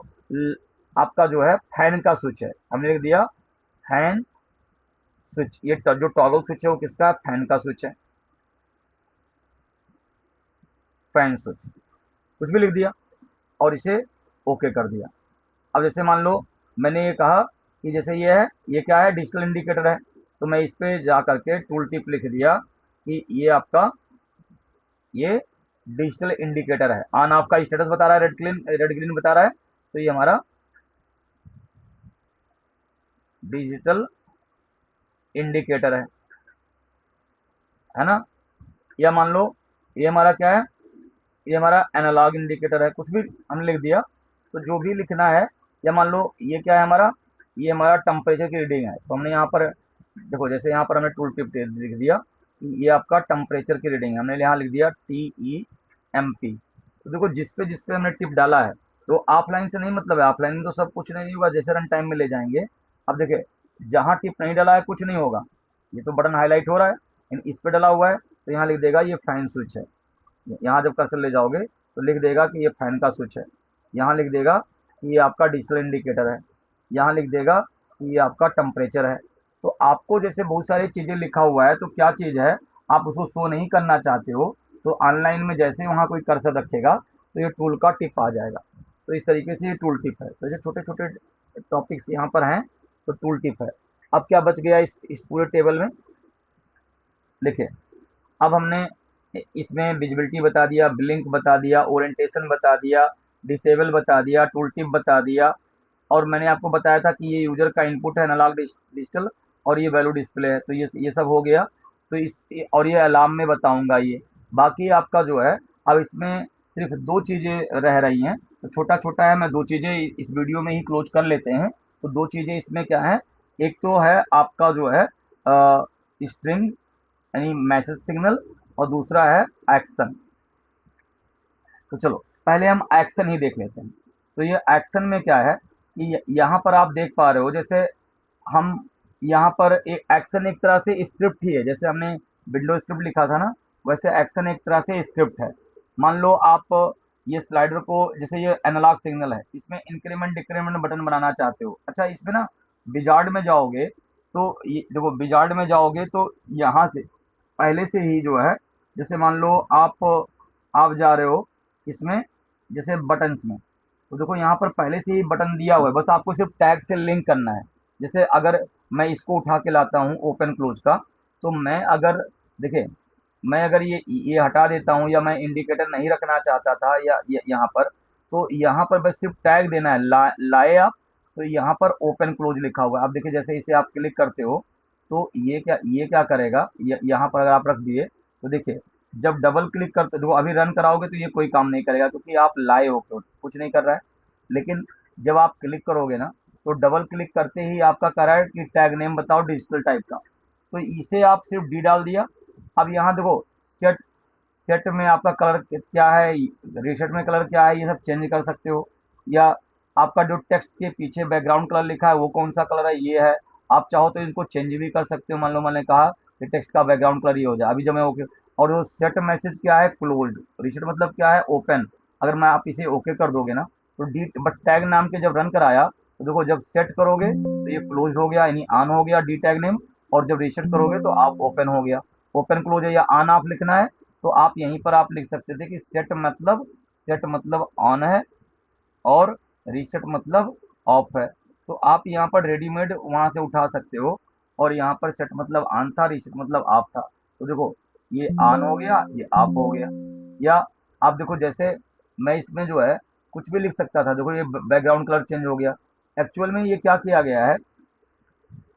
आपका जो है फैन का स्विच है, हमने लिख दिया फैन स्विच। ये जो टॉगल स्विच है वो किसका, फैन का स्विच है, फैन स्विच, कुछ भी लिख दिया और इसे ओके कर दिया। अब जैसे मान लो मैंने ये कहा कि जैसे ये है, ये क्या है, डिजिटल इंडिकेटर है, तो मैं इस पे जा करके टूल टिप लिख दिया कि ये आपका, ये डिजिटल इंडिकेटर है, ऑन ऑफ का स्टेटस बता रहा है, रेड ग्रीन बता रहा है, तो ये हमारा डिजिटल इंडिकेटर है ना। या मान लो ये हमारा क्या है, ये हमारा एनालॉग इंडिकेटर है, कुछ भी हमने लिख दिया। तो जो भी लिखना है, या मान लो ये क्या है हमारा, ये हमारा टेम्परेचर की रीडिंग है, तो हमने यहाँ पर देखो, जैसे यहाँ पर हमने टूल टिप लिख दिया कि ये आपका टेम्परेचर की रीडिंग है, हमने यहाँ लिख दिया TEMP। तो देखो जिस पे हमने टिप डाला है, तो ऑफलाइन से नहीं मतलब है, ऑफलाइन में तो सब कुछ नहीं होगा, जैसे रन टाइम में ले जाएंगे। अब देखिए जहाँ टिप नहीं डाला है कुछ नहीं होगा, ये तो बटन हाईलाइट हो रहा है, लेकिन इस पे डला हुआ है, तो यहाँ लिख देगा ये फैन स्विच है। यहाँ जब कर्सर ले जाओगे तो लिख देगा कि ये फैन का स्विच है। यहाँ लिख देगा कि ये आपका डिजिटल इंडिकेटर है। यहाँ लिख देगा कि ये आपका टेम्परेचर है। तो आपको जैसे बहुत सारी चीज़ें लिखा हुआ है, तो क्या चीज़ है, आप उसको शो नहीं करना चाहते हो, तो ऑनलाइन में जैसे ही वहाँ कोई कर्सर रखेगा तो ये टूल का टिप आ जाएगा। तो इस तरीके से ये टूल टिप है। तो ये छोटे छोटे टॉपिक्स यहाँ पर हैं, तो टूल टिप है। अब क्या बच गया इस पूरे टेबल में, देखिए अब हमने इसमें विजिबिलिटी बता दिया, ब्लिंक बता दिया, ओरिएंटेशन बता दिया, डिसेबल बता दिया, टूल टिप बता दिया, और मैंने आपको बताया था कि ये यूजर का इनपुट है एनालॉग डिजिटल, और ये वैल्यू डिस्प्ले है। तो ये सब हो गया। तो इस, और ये अलार्म में बताऊंगा ये। बाकी आपका जो है, अब इसमें सिर्फ दो चीज़ें रह रही हैं, तो छोटा छोटा है, मैं दो चीज़ें इस वीडियो में ही क्लोज कर लेते हैं। तो दो चीज़ें इसमें क्या है, एक तो है आपका जो है स्ट्रिंग यानी मैसेज सिग्नल, और दूसरा है एक्शन। तो चलो पहले हम एक्शन ही देख लेते हैं। तो ये एक्शन में क्या है कि यहाँ पर आप देख पा रहे हो, जैसे हम यहाँ पर एक एक्शन एक तरह से स्क्रिप्ट ही है, जैसे हमने विंडो स्क्रिप्ट लिखा था ना, वैसे एक्शन एक तरह से स्क्रिप्ट है। मान लो आप ये स्लाइडर को, जैसे ये एनालॉग सिग्नल है, इसमें इंक्रीमेंट डिक्रीमेंट बटन बनाना चाहते हो। अच्छा इसमें ना विजार्ड में जाओगे, तो ये देखो विजार्ड में जाओगे तो यहाँ से पहले से ही जो है, जैसे मान लो आप जा रहे हो इसमें, जैसे बटन्स में, तो देखो यहाँ पर पहले से ही बटन दिया हुआ है, बस आपको सिर्फ टैग से लिंक करना है। जैसे अगर मैं इसको उठा के लाता हूँ ओपन क्लोज का, तो मैं अगर, देखिए मैं अगर ये हटा देता हूँ, या मैं इंडिकेटर नहीं रखना चाहता था, या यहाँ पर, तो यहाँ पर बस सिर्फ टैग देना है, लाए आप, तो यहाँ पर ओपन क्लोज लिखा हुआ है। अब देखिए जैसे इसे आप क्लिक करते हो, तो ये क्या करेगा, यहाँ पर अगर आप रख दिए, तो देखिए जब डबल क्लिक करते, देखो अभी रन कराओगे तो ये कोई काम नहीं करेगा, क्योंकि आप लाए हो, कुछ नहीं कर रहा है। लेकिन जब आप क्लिक करोगे ना, तो डबल क्लिक करते ही आपका कह रहा है कि टैग नेम बताओ डिजिटल टाइप का, तो इसे आप सिर्फ डी डाल दिया। अब यहाँ देखो सेट सेट में आपका कलर क्या है, रीसेट में कलर क्या है, ये सब चेंज कर सकते हो। या आपका जो टेक्स्ट के पीछे बैकग्राउंड कलर लिखा है वो कौन सा कलर है, ये है। आप चाहो तो इनको चेंज भी कर सकते हो। मान लो मैंने कहा कि टेक्स्ट का बैकग्राउंड कलर ये हो जाए, अभी जब मैं ओके। और वो सेट मैसेज क्या है, क्लोज्ड। रीसेट मतलब क्या है, ओपन। अगर मैं आप इसे ओके कर दोगे ना, तो डी बट टैग नाम के जब रन कराया, तो देखो जब सेट करोगे तो ये क्लोज हो गया, यानी ऑन हो गया डी टैग नेम, और जब रीसेट करोगे तो आप ओपन हो गया। ओपन क्लोज है या ऑन ऑफ लिखना है, तो आप यहीं पर आप लिख सकते थे कि सेट मतलब ऑन है, और रीसेट मतलब ऑफ है। तो आप यहाँ पर रेडीमेड वहां से उठा सकते हो, और यहाँ पर सेट मतलब ऑन था, रीसेट मतलब ऑफ था। तो देखो ये ऑन हो गया, ये ऑफ हो गया। या आप देखो जैसे मैं इसमें जो है कुछ भी लिख सकता था, देखो ये बैकग्राउंड कलर चेंज हो गया। एक्चुअल में ये क्या किया गया है,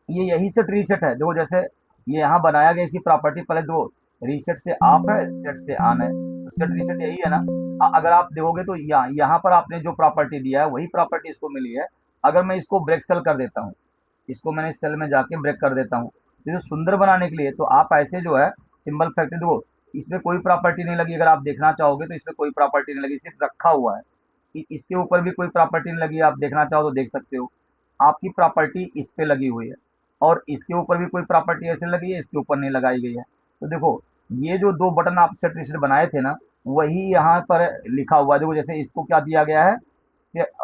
ये यही सेट रीसेट है। देखो जैसे ये यहाँ बनाया गया इसी प्रॉपर्टी, पहले दो रीसेट से आप है, सेट से आन है, तो सेट रीसेट यही है ना। अगर आप देखोगे तो यहाँ पर आपने जो प्रॉपर्टी दिया है वही प्रॉपर्टी इसको मिली है। अगर मैं इसको ब्रेक सेल कर देता हूँ, इसको मैंने इस सेल में जाके ब्रेक कर देता हूँ, तो ये सुंदर बनाने के लिए तो आप ऐसे जो है सिंबल फैक्ट्री देखो, इसमें कोई प्रॉपर्टी नहीं लगी। अगर आप देखना चाहोगे तो इसमें कोई प्रॉपर्टी नहीं लगी, सिर्फ रखा हुआ है। इसके ऊपर भी कोई प्रॉपर्टी नहीं लगी, आप देखना चाहो तो देख सकते हो। आपकी प्रॉपर्टी इस पे लगी हुई है, और इसके ऊपर भी कोई प्रॉपर्टी ऐसे लगी है, इसके ऊपर नहीं लगाई गई है। तो देखो ये जो दो बटन आप सेट रिसेट बनाए थे ना, वही यहाँ पर लिखा हुआ है। देखो जैसे इसको क्या दिया गया है,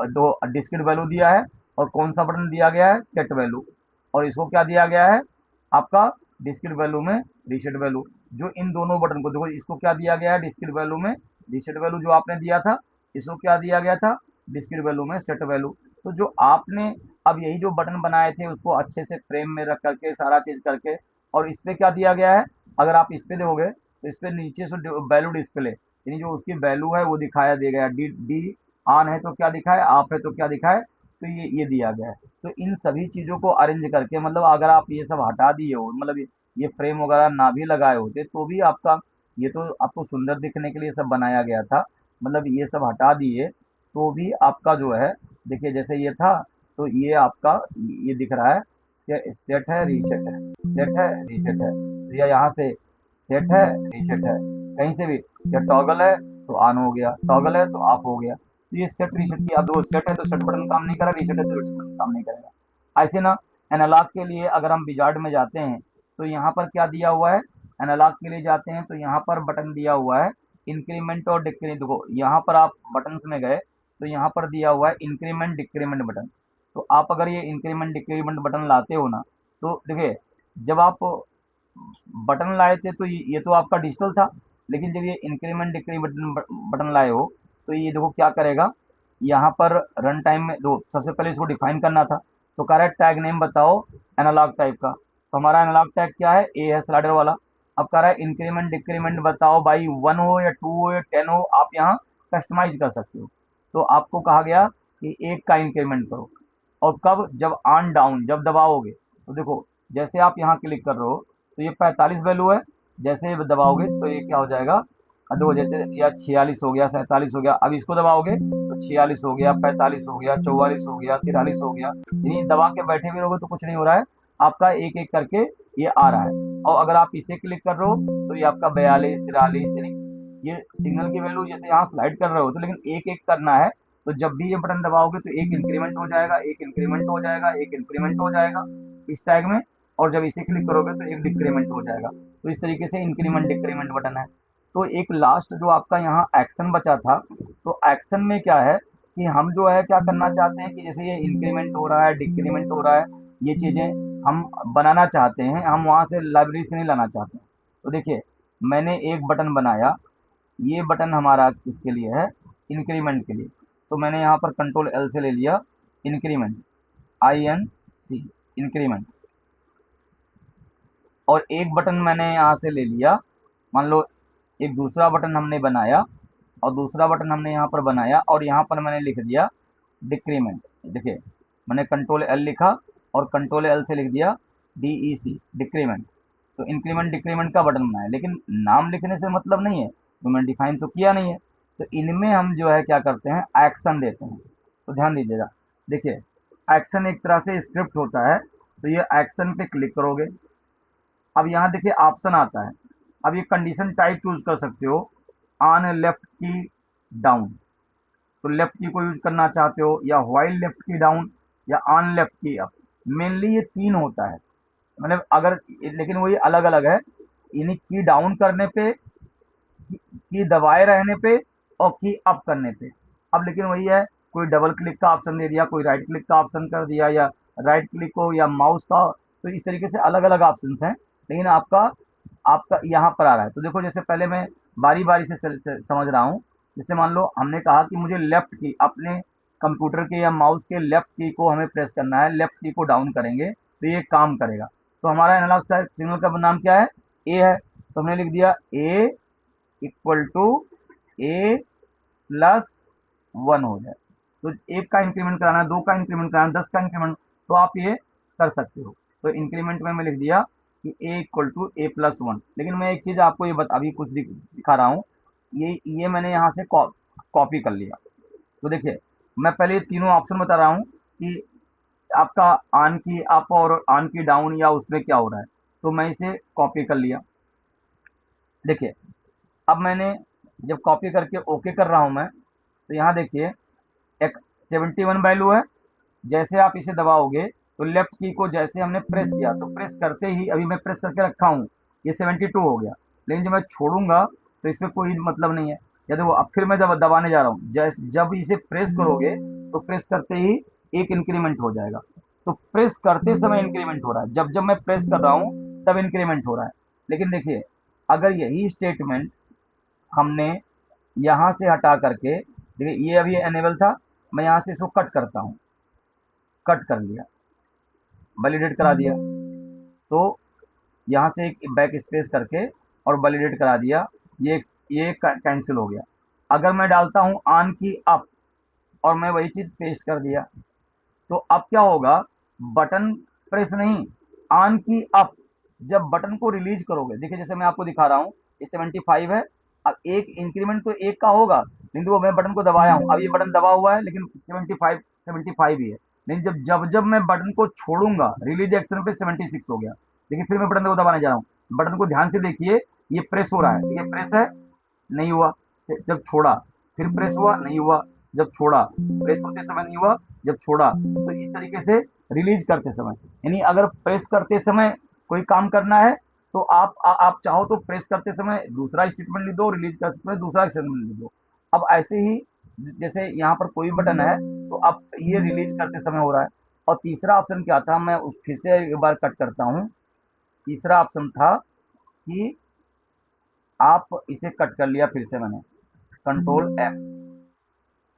दो डिस्क्रीट वैल्यू दिया है, और कौन सा बटन दिया गया है, सेट वैल्यू। और इसको क्या दिया गया है, आपका डिस्क्रीट वैल्यू में रीसेट वैल्यू। जो इन दोनों बटन को देखो, इसको क्या दिया गया है, डिस्क्रीट वैल्यू में रीसेट वैल्यू जो आपने दिया था, इसको क्या दिया गया था, डिस्क्रीट वैल्यू में सेट वैल्यू। तो जो आपने अब यही जो बटन बनाए थे उसको अच्छे से फ्रेम में रख करके सारा चीज करके, और इस पे क्या दिया गया है, अगर आप इस पे देखोगे तो इस पे नीचे से वैल्यू डिस्प्ले, यानी जो उसकी वैल्यू है वो दिखाया दिया गया। डी डी ऑन है तो क्या दिखा है, ऑफ है तो क्या दिखा है, तो ये दिया गया है। तो इन सभी चीजों को अरेंज करके, मतलब अगर आप ये सब हटा दिए हो, मतलब ये फ्रेम वगैरह ना भी लगाए होते तो भी आपका, ये तो आपको सुंदर दिखने के लिए सब बनाया गया था, मतलब ये सब हटा दिए तो भी आपका जो है, देखिए जैसे ये था, तो ये आपका ये दिख रहा है, सेट है रीसेट है, सेट है रीसेट है, तो या यहाँ से सेट है रीसेट है, कहीं से भी, या टॉगल है तो ऑन हो गया, टॉगल है तो ऑफ हो गया। तो ये सेट रीसेट की, अब सेट है तो सेट बटन काम नहीं कर रहा, रीसेट है तो रीसेट बटन काम नहीं करेगा। ऐसे ना एनालॉग के लिए अगर हम विजार्ड में जाते हैं तो यहाँ पर क्या दिया हुआ है, एनालॉग के लिए जाते हैं तो यहाँ पर बटन दिया हुआ है इंक्रीमेंट और डिक्रीमेंट। देखो यहाँ पर आप बटन्स में गए तो यहाँ पर दिया हुआ है इंक्रीमेंट डिक्रीमेंट बटन। तो आप अगर ये इंक्रीमेंट डिक्रीमेंट बटन लाते हो ना, तो देखिए जब आप बटन लाए थे तो ये तो आपका डिजिटल था, लेकिन जब ये इंक्रीमेंट डिक्रीमेंट बटन बटन लाए हो तो ये देखो क्या करेगा, यहाँ पर रन टाइम में दो, सबसे पहले इसको डिफाइन करना था। तो कह रहा है टैग नेम बताओ एनालॉग टाइप का, तो हमारा एनालॉग टैग क्या है, ए है स्लाइडर वाला। अब कह रहा है इंक्रीमेंट डिक्रीमेंट बताओ भाई, 1 हो या 2 हो या 10 हो, आप यहाँ कस्टमाइज कर सकते हो। तो आपको कहा गया कि एक का इंक्रीमेंट करो, और कब, जब ऑन डाउन जब दबाओगे। तो देखो जैसे आप यहाँ क्लिक कर रहे हो तो ये 45 वैल्यू है, जैसे ये दबाओगे तो ये क्या हो जाएगा, देखो जैसे या 46 हो गया, 47 हो गया। अब इसको दबाओगे तो 46 हो गया, 45 हो गया, 44 हो गया, 43 हो गया। यानी दबा के बैठे भी रहोगे तो कुछ नहीं हो रहा है, आपका एक एक करके ये आ रहा है। और अगर आप इसे क्लिक कर रहे हो तो ये आपका 42, 43, यानी ये सिग्नल की वैल्यू जैसे यहाँ स्लाइड कर रहे हो तो, लेकिन एक एक करना है। तो जब भी ये बटन दबाओगे तो एक इंक्रीमेंट हो जाएगा, एक इंक्रीमेंट हो जाएगा, एक इंक्रीमेंट हो जाएगा इस टैग में। और जब इसे क्लिक करोगे तो एक डिक्रीमेंट हो जाएगा। तो इस तरीके से इंक्रीमेंट डिक्रीमेंट बटन है। तो एक लास्ट जो आपका यहाँ एक्शन बचा था, तो एक्शन में क्या है कि हम जो है क्या करना चाहते हैं कि जैसे ये इंक्रीमेंट हो रहा है, डिक्रीमेंट हो रहा है, ये चीजें हम बनाना चाहते हैं, हम वहां से लाइब्रेरी से नहीं लाना चाहते हैं। तो देखिए मैंने एक बटन बनाया, ये बटन हमारा किसके लिए है, इंक्रीमेंट के लिए। तो मैंने यहाँ पर कंट्रोल एल से ले लिया इंक्रीमेंट, INC इंक्रीमेंट। और एक बटन मैंने यहाँ से ले लिया, मान लो एक दूसरा बटन हमने बनाया, और दूसरा बटन हमने यहाँ पर बनाया और यहाँ पर मैंने लिख दिया डिक्रीमेंट। देखिए मैंने कंट्रोल एल लिखा और कंट्रोल एल से लिख दिया DEC डिक्रीमेंट। तो इंक्रीमेंट डिक्रीमेंट का बटन बनाया, लेकिन नाम लिखने से मतलब नहीं है, तो मैंने डिफाइन तो किया नहीं है। तो इनमें हम जो है क्या करते हैं, एक्शन देते हैं। तो ध्यान दीजिएगा, देखिए एक्शन एक तरह से स्क्रिप्ट होता है। तो ये एक्शन पे क्लिक करोगे, अब यहाँ देखिए ऑप्शन आता है। अब ये कंडीशन टाइप चूज कर सकते हो, ऑन लेफ्ट की डाउन, तो लेफ्ट की को यूज करना चाहते हो, या व्हाइल लेफ्ट की डाउन, या ऑन लेफ्ट की अप। मेनली ये तीन होता है, मतलब अगर, लेकिन वही अलग अलग है, यानी की डाउन करने पे, की दबाए रहने पे, और की अप करने पे। अब लेकिन वही है, कोई डबल क्लिक का ऑप्शन दे दिया, कोई राइट क्लिक का ऑप्शन कर दिया, या राइट क्लिक को या माउस का, तो इस तरीके से अलग अलग ऑप्शन हैं। लेकिन आपका आपका यहाँ पर आ रहा है। तो देखो जैसे पहले मैं बारी बारी से समझ रहा हूँ। जैसे मान लो हमने कहा कि मुझे लेफ्ट की, अपने कंप्यूटर के या माउस के लेफ्ट की को हमें प्रेस करना है, लेफ्ट की को डाउन करेंगे तो ये काम करेगा। तो हमारा एनालॉग सिग्नल का नाम क्या है, ए है। तो हमने लिख दिया ए इक्वल टू ए प्लस 1 हो जाए। तो एक का इंक्रीमेंट कराना है, दो का इंक्रीमेंट कराना है, 10 का इंक्रीमेंट, तो आप ये कर सकते हो। तो इंक्रीमेंट में मैं लिख दिया कि a equal to a plus one. लेकिन मैं एक चीज आपको ये अभी कुछ दिखा रहा हूँ, ये मैंने यहाँ से कॉपी कर लिया। तो देखिए मैं पहले ये तीनों ऑप्शन बता रहा हूँ कि आपका ऑन की अप और ऑन की डाउन या उसमें क्या हो रहा है। तो मैं इसे कॉपी कर लिया। देखिए अब मैंने जब कॉपी करके ओके कर रहा हूं मैं, तो यहाँ देखिए एक 71 वैल्यू है। जैसे आप इसे दबाओगे तो लेफ्ट की को जैसे हमने प्रेस किया, तो प्रेस करते ही अभी मैं प्रेस करके रखा हूँ, ये 72 हो गया। लेकिन जब मैं छोड़ूंगा तो इसमें कोई मतलब नहीं है। या देखो अब फिर मैं जब दबाने जा रहा हूँ, जब इसे प्रेस करोगे तो प्रेस करते ही एक इंक्रीमेंट हो जाएगा। तो प्रेस करते समय इंक्रीमेंट हो रहा है, जब जब मैं प्रेस कर रहा हूँ तब इंक्रीमेंट हो रहा है। लेकिन देखिए अगर यही स्टेटमेंट हमने यहाँ से हटा करके, देखिए ये अभी एनेबल था, मैं यहाँ से इसको कट करता हूँ, कट कर लिया, वैलिडेट करा दिया, तो यहाँ से एक बैक स्पेस करके और वैलिडेट करा दिया, ये कैंसिल हो गया। अगर मैं डालता हूँ ऑन की अप और मैं वही चीज पेस्ट कर दिया, तो अब क्या होगा, बटन प्रेस नहीं, ऑन की अप। जब बटन को रिलीज करोगे, देखिए जैसे मैं आपको दिखा रहा हूँ, ये 75 है। अब एक इंक्रीमेंट तो एक का होगा, लेकिन वो मैं बटन को दबाया हूँ, अब ये बटन दबा हुआ है लेकिन 75 ही है। लेकिन जब जब जब मैं बटन को छोड़ूंगा रिलीज एक्शन पे 76 हो गया। लेकिन फिर मैं बटन को दबाने जा रहा हूँ, बटन को ध्यान से देखिए, ये प्रेस हो रहा है, ये प्रेस है, नहीं हुआ। जब छोड़ा फिर प्रेस हुआ, नहीं हुआ। जब छोड़ा प्रेस होते समय नहीं हुआ, जब छोड़ा। तो इस तरीके से रिलीज करते समय, यानी अगर प्रेस करते समय कोई काम करना है तो आप चाहो तो प्रेस करते समय दूसरा स्टेटमेंट लिख दो, रिलीज करते समय दूसरा स्टेटमेंट लिख दो। अब ऐसे ही जैसे यहाँ पर कोई बटन है तो अब ये रिलीज करते समय हो रहा है। और तीसरा ऑप्शन क्या था, मैं फिर से एक बार कट करता हूँ। तीसरा ऑप्शन था कि आप इसे कट कर लिया, फिर से मैंने कंट्रोल एक्स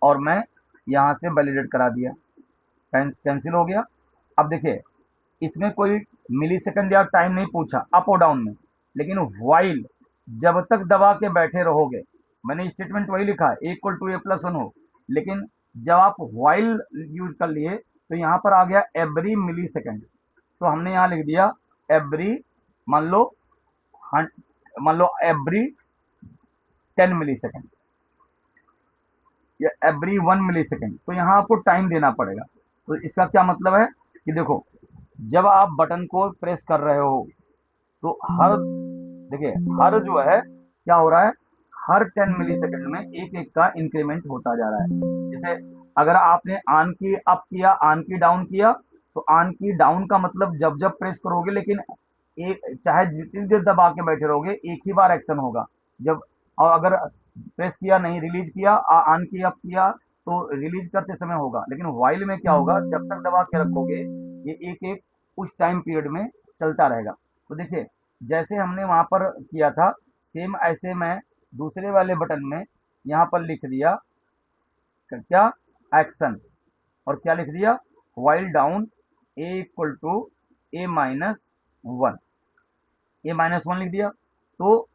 और मैं यहाँ से वैलिडेट करा दिया, कैंसिल हो गया। अब देखिए इसमें कोई मिली सेकंड या टाइम नहीं पूछा अप और डाउन में, लेकिन वाइल जब तक दबा के बैठे रहोगे, मैंने स्टेटमेंट वही लिखा है equal to A plus one हो, लेकिन जब आप वाइल यूज कर लिए तो यहाँ पर आ गया एवरी मिली सेकेंड। तो हमने यहाँ लिख दिया एवरी, मान लो एवरी 10 मिली सेकेंड या एवरी 1 मिली सेकेंड। तो यहाँ आपको टाइम देना पड़ेगा। तो इसका क्या मतलब है कि देखो जब आप बटन को प्रेस कर रहे हो तो हर, देखिए हर जो है क्या हो रहा है, हर 10 मिली सेकेंड में एक एक का इंक्रीमेंट होता जा रहा है। जैसे अगर आपने ऑन की अप किया, ऑन की डाउन किया, तो ऑन की डाउन का मतलब जब जब प्रेस करोगे, लेकिन एक चाहे जितनी देर दबा के बैठे रहोगे एक ही बार एक्शन होगा। जब और अगर प्रेस किया नहीं, रिलीज किया, ऑन की अप किया, तो रिलीज करते समय होगा। लेकिन वाइल में क्या होगा, जब तक दबा के रखोगे ये एक एक उस टाइम पीरियड में चलता रहेगा। तो देखिए जैसे हमने वहां पर किया था, सेम ऐसे मैं दूसरे वाले बटन में यहाँ पर लिख दिया क्या, एक्शन, और क्या लिख दिया, while down A equal to A minus one, A minus one लिख दिया। तो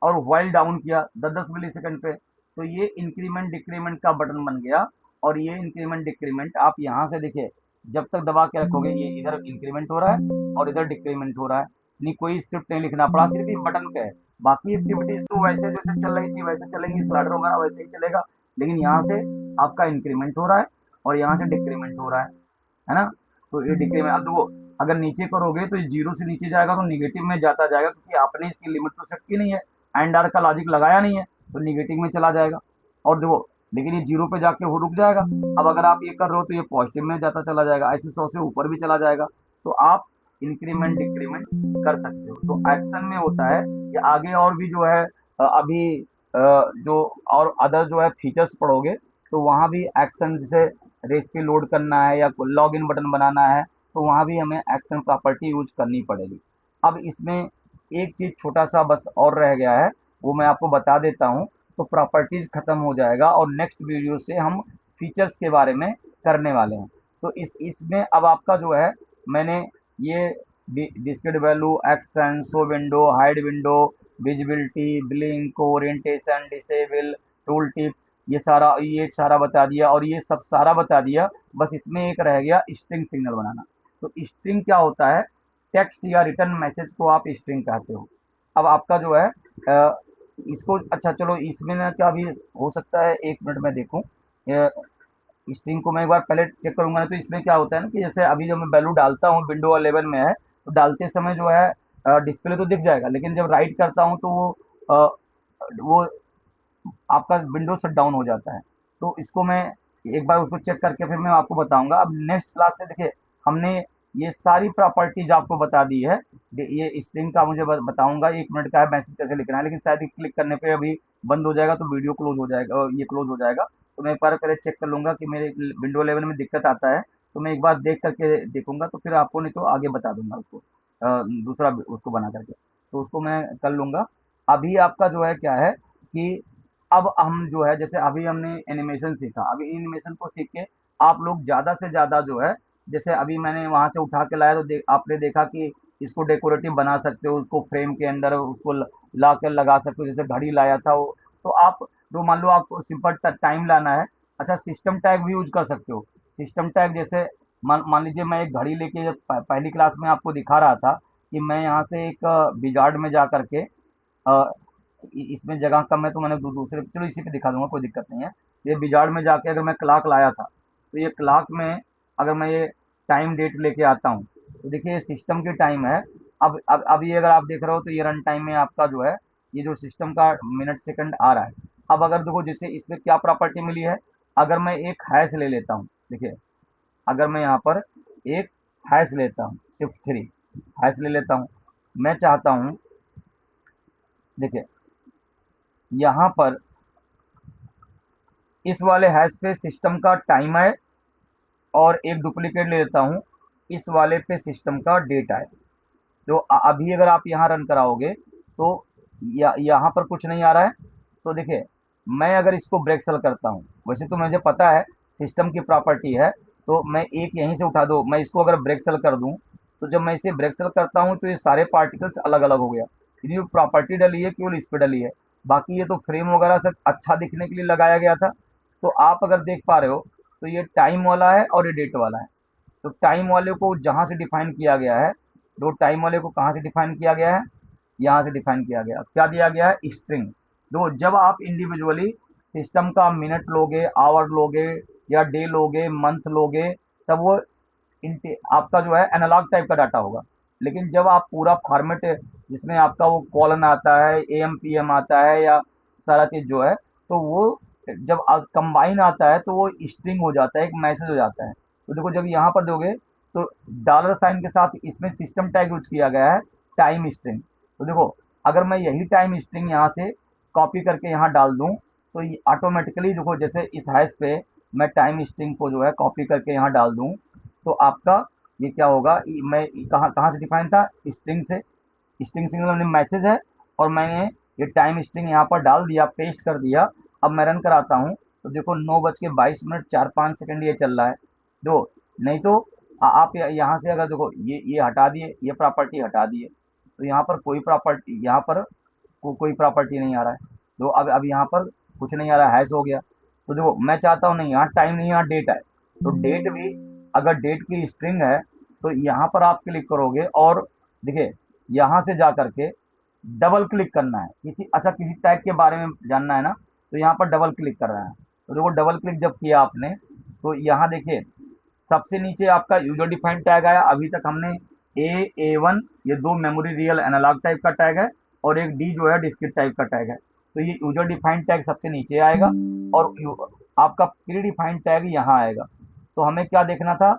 और वाइल डाउन किया 10 10 मिली सेकंड पे, तो ये इंक्रीमेंट डिक्रीमेंट का बटन बन गया। और ये इंक्रीमेंट डिक्रीमेंट आप यहाँ से देखिए, जब तक दबा के रखोगे ये इधर इंक्रीमेंट हो रहा है और इधर डिक्रीमेंट हो रहा है। नहीं कोई स्क्रिप्ट नहीं लिखना पड़ा, सिर्फ इस बटन पे है। बाकी एक्टिविटीज तो वैसे जैसे चल रही थी वैसे चलेंगी, स्लाइडर वगैरह वैसे ही चलेगा। लेकिन यहाँ से आपका इंक्रीमेंट हो रहा है और यहाँ से डिक्रीमेंट हो रहा है ना। तो ये डिक्रीमेंट, अब देखो अगर नीचे करोगे तो ये जीरो से नीचे जाएगा तो निगेटिव में जाता जाएगा, क्योंकि आपने इसकी लिमिट तो सेट की नहीं है, एंड आर का लॉजिक लगाया नहीं है, तो निगेटिव में चला जाएगा। और देखो लेकिन ये जीरो पे जाके वो रुक जाएगा। अब अगर आप ये कर रहे हो तो ये पॉजिटिव में जाता चला जाएगा, ऐसे 100 से ऊपर भी चला जाएगा। तो आप इंक्रीमेंट डिक्रीमेंट कर सकते हो। तो एक्शन में होता है कि आगे और भी जो है अभी जो और अदर जो है फीचर्स पढ़ोगे, तो वहाँ भी एक्शन, जैसे रेसिपी लोड करना है या लॉग इन बटन बनाना है, तो वहाँ भी हमें एक्शन प्रॉपर्टी यूज करनी पड़ेगी। अब इसमें एक चीज छोटा सा बस और रह गया है, वो मैं आपको बता देता हूँ, तो प्रॉपर्टीज खत्म हो जाएगा और नेक्स्ट वीडियो से हम फीचर्स के बारे में करने वाले हैं। तो इसमें अब आपका जो है, मैंने ये discrete value, action, show window, hide window, visibility, blink, orientation, disable, tool tip, ये सारा बता दिया और ये सब सारा बता दिया। बस इसमें एक रह गया स्ट्रिंग सिग्नल बनाना। तो स्ट्रिंग क्या होता है, टेक्स्ट या रिटर्न मैसेज को आप स्ट्रिंग कहते हो। अब आपका जो है इसको अच्छा चलो इसमें ना क्या अभी हो सकता है, 1 मिनट में देखूं स्ट्रिंग को मैं एक बार पहले चेक करूंगा। तो इसमें क्या होता है ना कि जैसे अभी जब मैं वैल्यू डालता हूँ विंडो 11 में है, तो डालते समय जो है डिस्प्ले तो दिख जाएगा, लेकिन जब राइट करता हूँ तो वो आपका विंडो शट डाउन हो जाता है। तो इसको मैं एक बार उसको चेक करके फिर मैं आपको बताऊंगा। अब नेक्स्ट क्लास से देखिए हमने ये सारी प्रॉपर्टीज आपको बता दी है। ये स्ट्रिंग का मुझे बताऊंगा, 1 मिनट का है, मैसेज कैसे लिखना है, लेकिन शायद क्लिक करने पे अभी बंद हो जाएगा तो वीडियो क्लोज हो जाएगा और ये क्लोज हो जाएगा। तो मैं एक बार पहले चेक कर लूंगा कि मेरे विंडो 11 में दिक्कत आता है, तो मैं एक बार देख करके देखूंगा, तो फिर आपको नहीं तो आगे बता दूंगा उसको दूसरा उसको बना करके, तो उसको मैं कर लूंगा। अभी आपका जो है क्या है कि अब हम जो है जैसे अभी हमने एनिमेशन सीखा, अभी एनिमेशन को सीख के आप लोग ज़्यादा से ज़्यादा जो है, जैसे अभी मैंने वहाँ से उठा के लाया तो आपने देखा कि इसको डेकोरेटिव बना सकते हो, उसको फ्रेम के अंदर उसको ला कर लगा सकते हो, जैसे घड़ी लाया था वो। तो आप जो मान लो आपको सिंपल टाइम लाना है, अच्छा सिस्टम टैग भी यूज कर सकते हो। सिस्टम टैग जैसे मान मान लीजिए मैं एक घड़ी लेके जब पहली क्लास में आपको दिखा रहा था कि मैं यहाँ से एक विजार्ड में जा करके इसमें जगह कम है तो मैंने दूसरे चलो इसी पे दिखा दूंगा, कोई दिक्कत नहीं है। ये विजार्ड में जाके अगर मैं क्लॉक लाया था, तो ये क्लॉक में अगर मैं ये टाइम डेट लेके आता हूँ, तो देखिए ये सिस्टम की टाइम है। अब ये अगर आप देख रहे हो तो ये रन टाइम में आपका जो है ये जो सिस्टम का मिनट सेकंड आ रहा है। अब अगर देखो जैसे इसमें क्या प्रॉपर्टी मिली है, अगर मैं एक हैश ले लेता हूँ, देखिए अगर मैं यहाँ पर एक हैश लेता हूँ, Shift 3 हैश ले लेता हूँ, मैं चाहता हूँ देखिए यहाँ पर इस वाले हैश पे सिस्टम का टाइम है और एक डुप्लीकेट ले लेता हूँ, इस वाले पे सिस्टम का डेट है। तो अभी अगर आप यहाँ रन कराओगे तो यहाँ पर कुछ नहीं आ रहा है। तो देखिए मैं अगर इसको ब्रेक सेल करता हूँ, वैसे तो मुझे पता है सिस्टम की प्रॉपर्टी है, तो मैं एक यहीं से उठा दो, मैं इसको अगर ब्रेक सेल कर दूँ, तो जब मैं इसे ब्रेक सेल करता हूँ तो ये सारे पार्टिकल्स अलग अलग हो गया। ये जो प्रॉपर्टी डली है केवल इस पे डली है, बाकी ये तो फ्रेम वगैरह सब अच्छा दिखने के लिए लगाया गया था। तो आप अगर देख पा रहे हो तो ये टाइम वाला है और ये डेट वाला है। तो टाइम वाले को जहाँ से डिफाइन किया गया है, तो टाइम वाले को कहाँ से डिफाइन किया गया है, यहाँ से डिफाइन किया गया, क्या दिया गया है, स्ट्रिंग। तो जब आप इंडिविजुअली सिस्टम का मिनट लोगे, आवर लोगे या डे लोगे, मंथ लोगे, तब वो आपका जो है एनालॉग टाइप का डाटा होगा। लेकिन जब आप पूरा फॉर्मेट जिसमें आपका वो कॉलन आता है, एम पी एम आता है या सारा चीज़ जो है, तो वो जब कंबाइन आता है तो वो स्ट्रिंग हो जाता है, एक मैसेज हो जाता है। तो देखो जब यहाँ पर दोगे तो डॉलर साइन के साथ इसमें सिस्टम टैग यूज किया गया है, टाइम स्ट्रिंग। तो देखो अगर मैं यही टाइम स्ट्रिंग यहाँ से कॉपी करके यहाँ डाल दूँ, तो ये ऑटोमेटिकली देखो जैसे इस हैश पे मैं टाइम स्ट्रिंग को जो है कॉपी करके यहाँ डाल दूँ, तो आपका ये क्या होगा, मैं कहाँ कहाँ से डिफाइन था, स्ट्रिंग से। स्ट्रिंग सिंगल मैसेज है और मैंने ये टाइम स्ट्रिंग यहाँ पर डाल दिया, पेस्ट कर दिया। अब मैं रन कराता हूँ तो देखो 9:22 4-5 सेकंड ये चल रहा है। दो नहीं तो आप यहाँ से अगर देखो ये हटा दिए, ये प्रॉपर्टी हटा दिए, तो यहाँ पर कोई प्रॉपर्टी, यहाँ पर कोई प्रॉपर्टी नहीं आ रहा है। तो अब यहाँ पर कुछ नहीं आ रहा है, हैश हो गया। तो देखो मैं चाहता हूँ नहीं यहाँ टाइम नहीं, यहाँ डेट है, तो डेट भी अगर डेट की स्ट्रिंग है तो यहाँ पर आप क्लिक करोगे और देखिए यहाँ से जा करके डबल क्लिक करना है, किसी टैग के बारे में जानना है ना, तो यहाँ पर डबल क्लिक कर रहा है। तो देखो डबल क्लिक जब किया आपने तो यहाँ देखिए सबसे नीचे आपका यूजर डिफाइंड टैग आया। अभी तक हमने A1 ये दो मेमोरी रियल एनालॉग टाइप का टैग है और एक D जो है डिस्क्रीट टाइप का टैग है। तो ये यूजर डिफाइंड टैग सबसे नीचे आएगा और आपका प्री डिफाइंड टैग यहाँ आएगा। तो हमें क्या देखना था,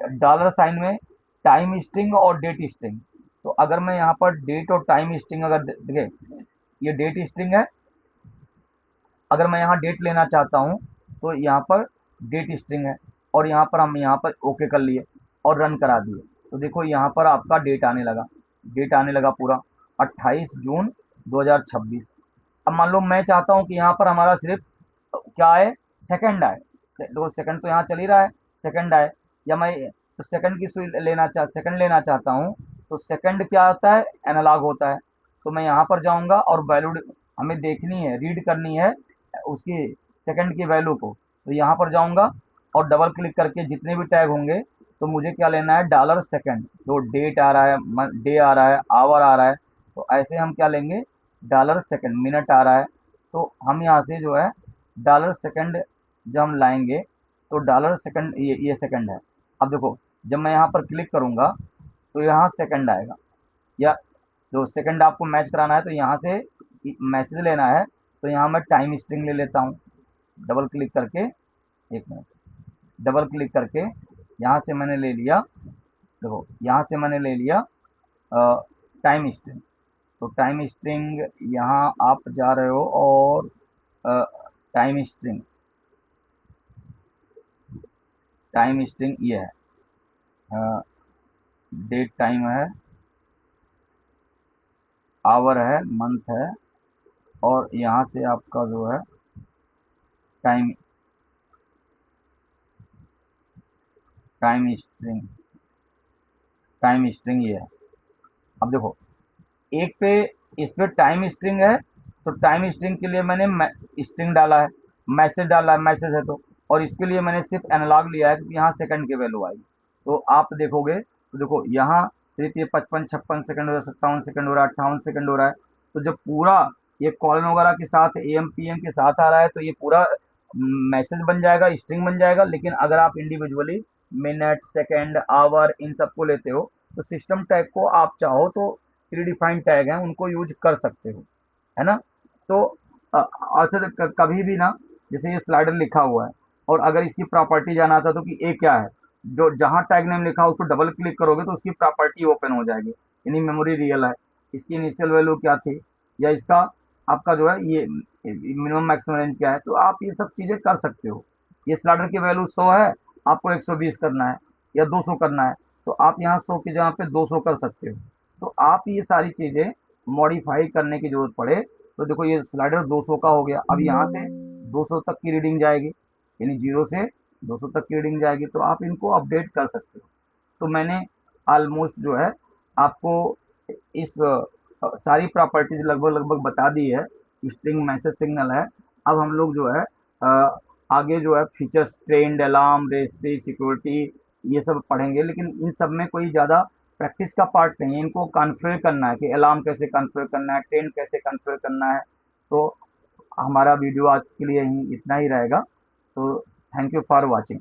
डॉलर साइन में टाइम स्ट्रिंग और डेट स्ट्रिंग। तो अगर मैं यहाँ पर डेट और टाइम स्ट्रिंग अगर देखिए ये डेट स्ट्रिंग है, अगर मैं यहाँ डेट लेना चाहता हूँ तो यहाँ पर डेट स्ट्रिंग है और यहाँ पर हम यहाँ पर ओके कर लिए और रन करा दिए। तो देखो यहाँ पर आपका डेट आने लगा, डेट आने लगा पूरा 28 जून 2026। अब मान लो मैं चाहता हूँ कि यहाँ पर हमारा सिर्फ क्या आए, सेकंड आए। देखो सेकंड तो यहाँ चल ही रहा है, सेकंड आए, या मैं तो सेकंड की सुई सेकंड लेना चाहता हूँ, तो सेकंड क्या होता है, एनालॉग होता है। तो मैं यहाँ पर जाऊँगा और वैल्यू हमें देखनी है, रीड करनी है उसकी सेकंड की वैल्यू को। तो यहाँ पर जाऊँगा और डबल क्लिक करके जितने भी टैग होंगे, तो मुझे क्या लेना है, डॉलर सेकंड, जो डेट आ रहा है, डे आ रहा है, आवर आ रहा है, तो ऐसे हम क्या लेंगे, डॉलर सेकंड, मिनट आ रहा है, तो हम यहाँ से जो है डॉलर सेकंड जब हम लाएंगे, तो डॉलर सेकंड ये सेकंड है। अब देखो, जब मैं यहाँ पर क्लिक करूँगा तो यहाँ सेकंड आएगा, या जो सेकंड आपको मैच कराना है तो यहाँ से मैसेज लेना है, तो यहाँ मैं टाइम स्ट्रिंग ले लेता हूँ, डबल क्लिक करके, एक मिनट, डबल क्लिक करके यहाँ से मैंने ले लिया, देखो यहाँ से मैंने ले लिया टाइम स्ट्रिंग। तो टाइम स्ट्रिंग यहाँ आप जा रहे हो और टाइम स्ट्रिंग, टाइम स्ट्रिंग ये है, डेट टाइम है, आवर है, मंथ है, और यहाँ से आपका जो है time, time string, time string ये है। अब देखो, एक पे इस पे टाइम स्ट्रिंग है, तो टाइम स्ट्रिंग के लिए मैंने स्ट्रिंग डाला है, मैसेज डाला है, मैसेज है तो, और इसके लिए मैंने सिर्फ एनालॉग लिया है क्योंकि यहाँ सेकंड की वैल्यू आएगी। तो आप देखोगे तो देखो यहाँ सिर्फ ये 55 56 सेकंड हो रहा है, 57 सेकंड हो रहा है, 58 सेकंड हो रहा है। तो जब पूरा ये कॉलन वगैरह के साथ एम पी एम के साथ आ रहा है तो ये पूरा मैसेज बन जाएगा, स्ट्रिंग बन जाएगा। लेकिन अगर आप इंडिविजुअली मिनट, सेकंड, आवर इन सबको लेते हो तो सिस्टम टैग को आप चाहो तो प्रीडिफाइंड टैग हैं उनको यूज कर सकते हो, है ना। तो अच्छा, कभी भी ना, जैसे ये स्लाइडर लिखा हुआ है और अगर इसकी प्रॉपर्टी जाना था तो कि ए क्या है, जो जहां टैग नेम लिखा है उसको डबल क्लिक करोगे तो उसकी प्रॉपर्टी ओपन हो जाएगी, यानी मेमोरी रियल है, इसकी इनिशियल वैल्यू क्या थी, या इसका आपका जो है ये मिनिमम मैक्सिमम रेंज क्या है, तो आप ये सब चीजें कर सकते हो। ये स्लाइडर की वैल्यू 100 है, आपको 120 करना है या 200 करना है, तो आप यहाँ 100 की जगह पे 200 कर सकते हो। तो आप ये सारी चीजें मॉडिफाई करने की जरूरत पड़े तो देखो ये स्लाइडर 200 का हो गया, अब यहाँ से 200 तक की रीडिंग जाएगी, यानी 0 से 200 तक की रीडिंग जाएगी, तो आप इनको अपडेट कर सकते हो। तो मैंने ऑलमोस्ट जो है आपको इस सारी प्रॉपर्टीज लगभग लगभग बता दी है। स्ट्रिंग मैसेज सिग्नल है। अब हम लोग जो है आगे जो है फीचर्स, ट्रेंड, अलार्म, रेस्पी, सिक्योरिटी, ये सब पढ़ेंगे, लेकिन इन सब में कोई ज़्यादा प्रैक्टिस का पार्ट नहीं है। इनको कॉन्फ़िगर करना है कि अलार्म कैसे कॉन्फ़िगर करना है, ट्रेंड कैसे कॉन्फ़िगर करना है। तो हमारा वीडियो आज के लिए इतना ही रहेगा। तो थैंक यू फॉर वॉचिंग।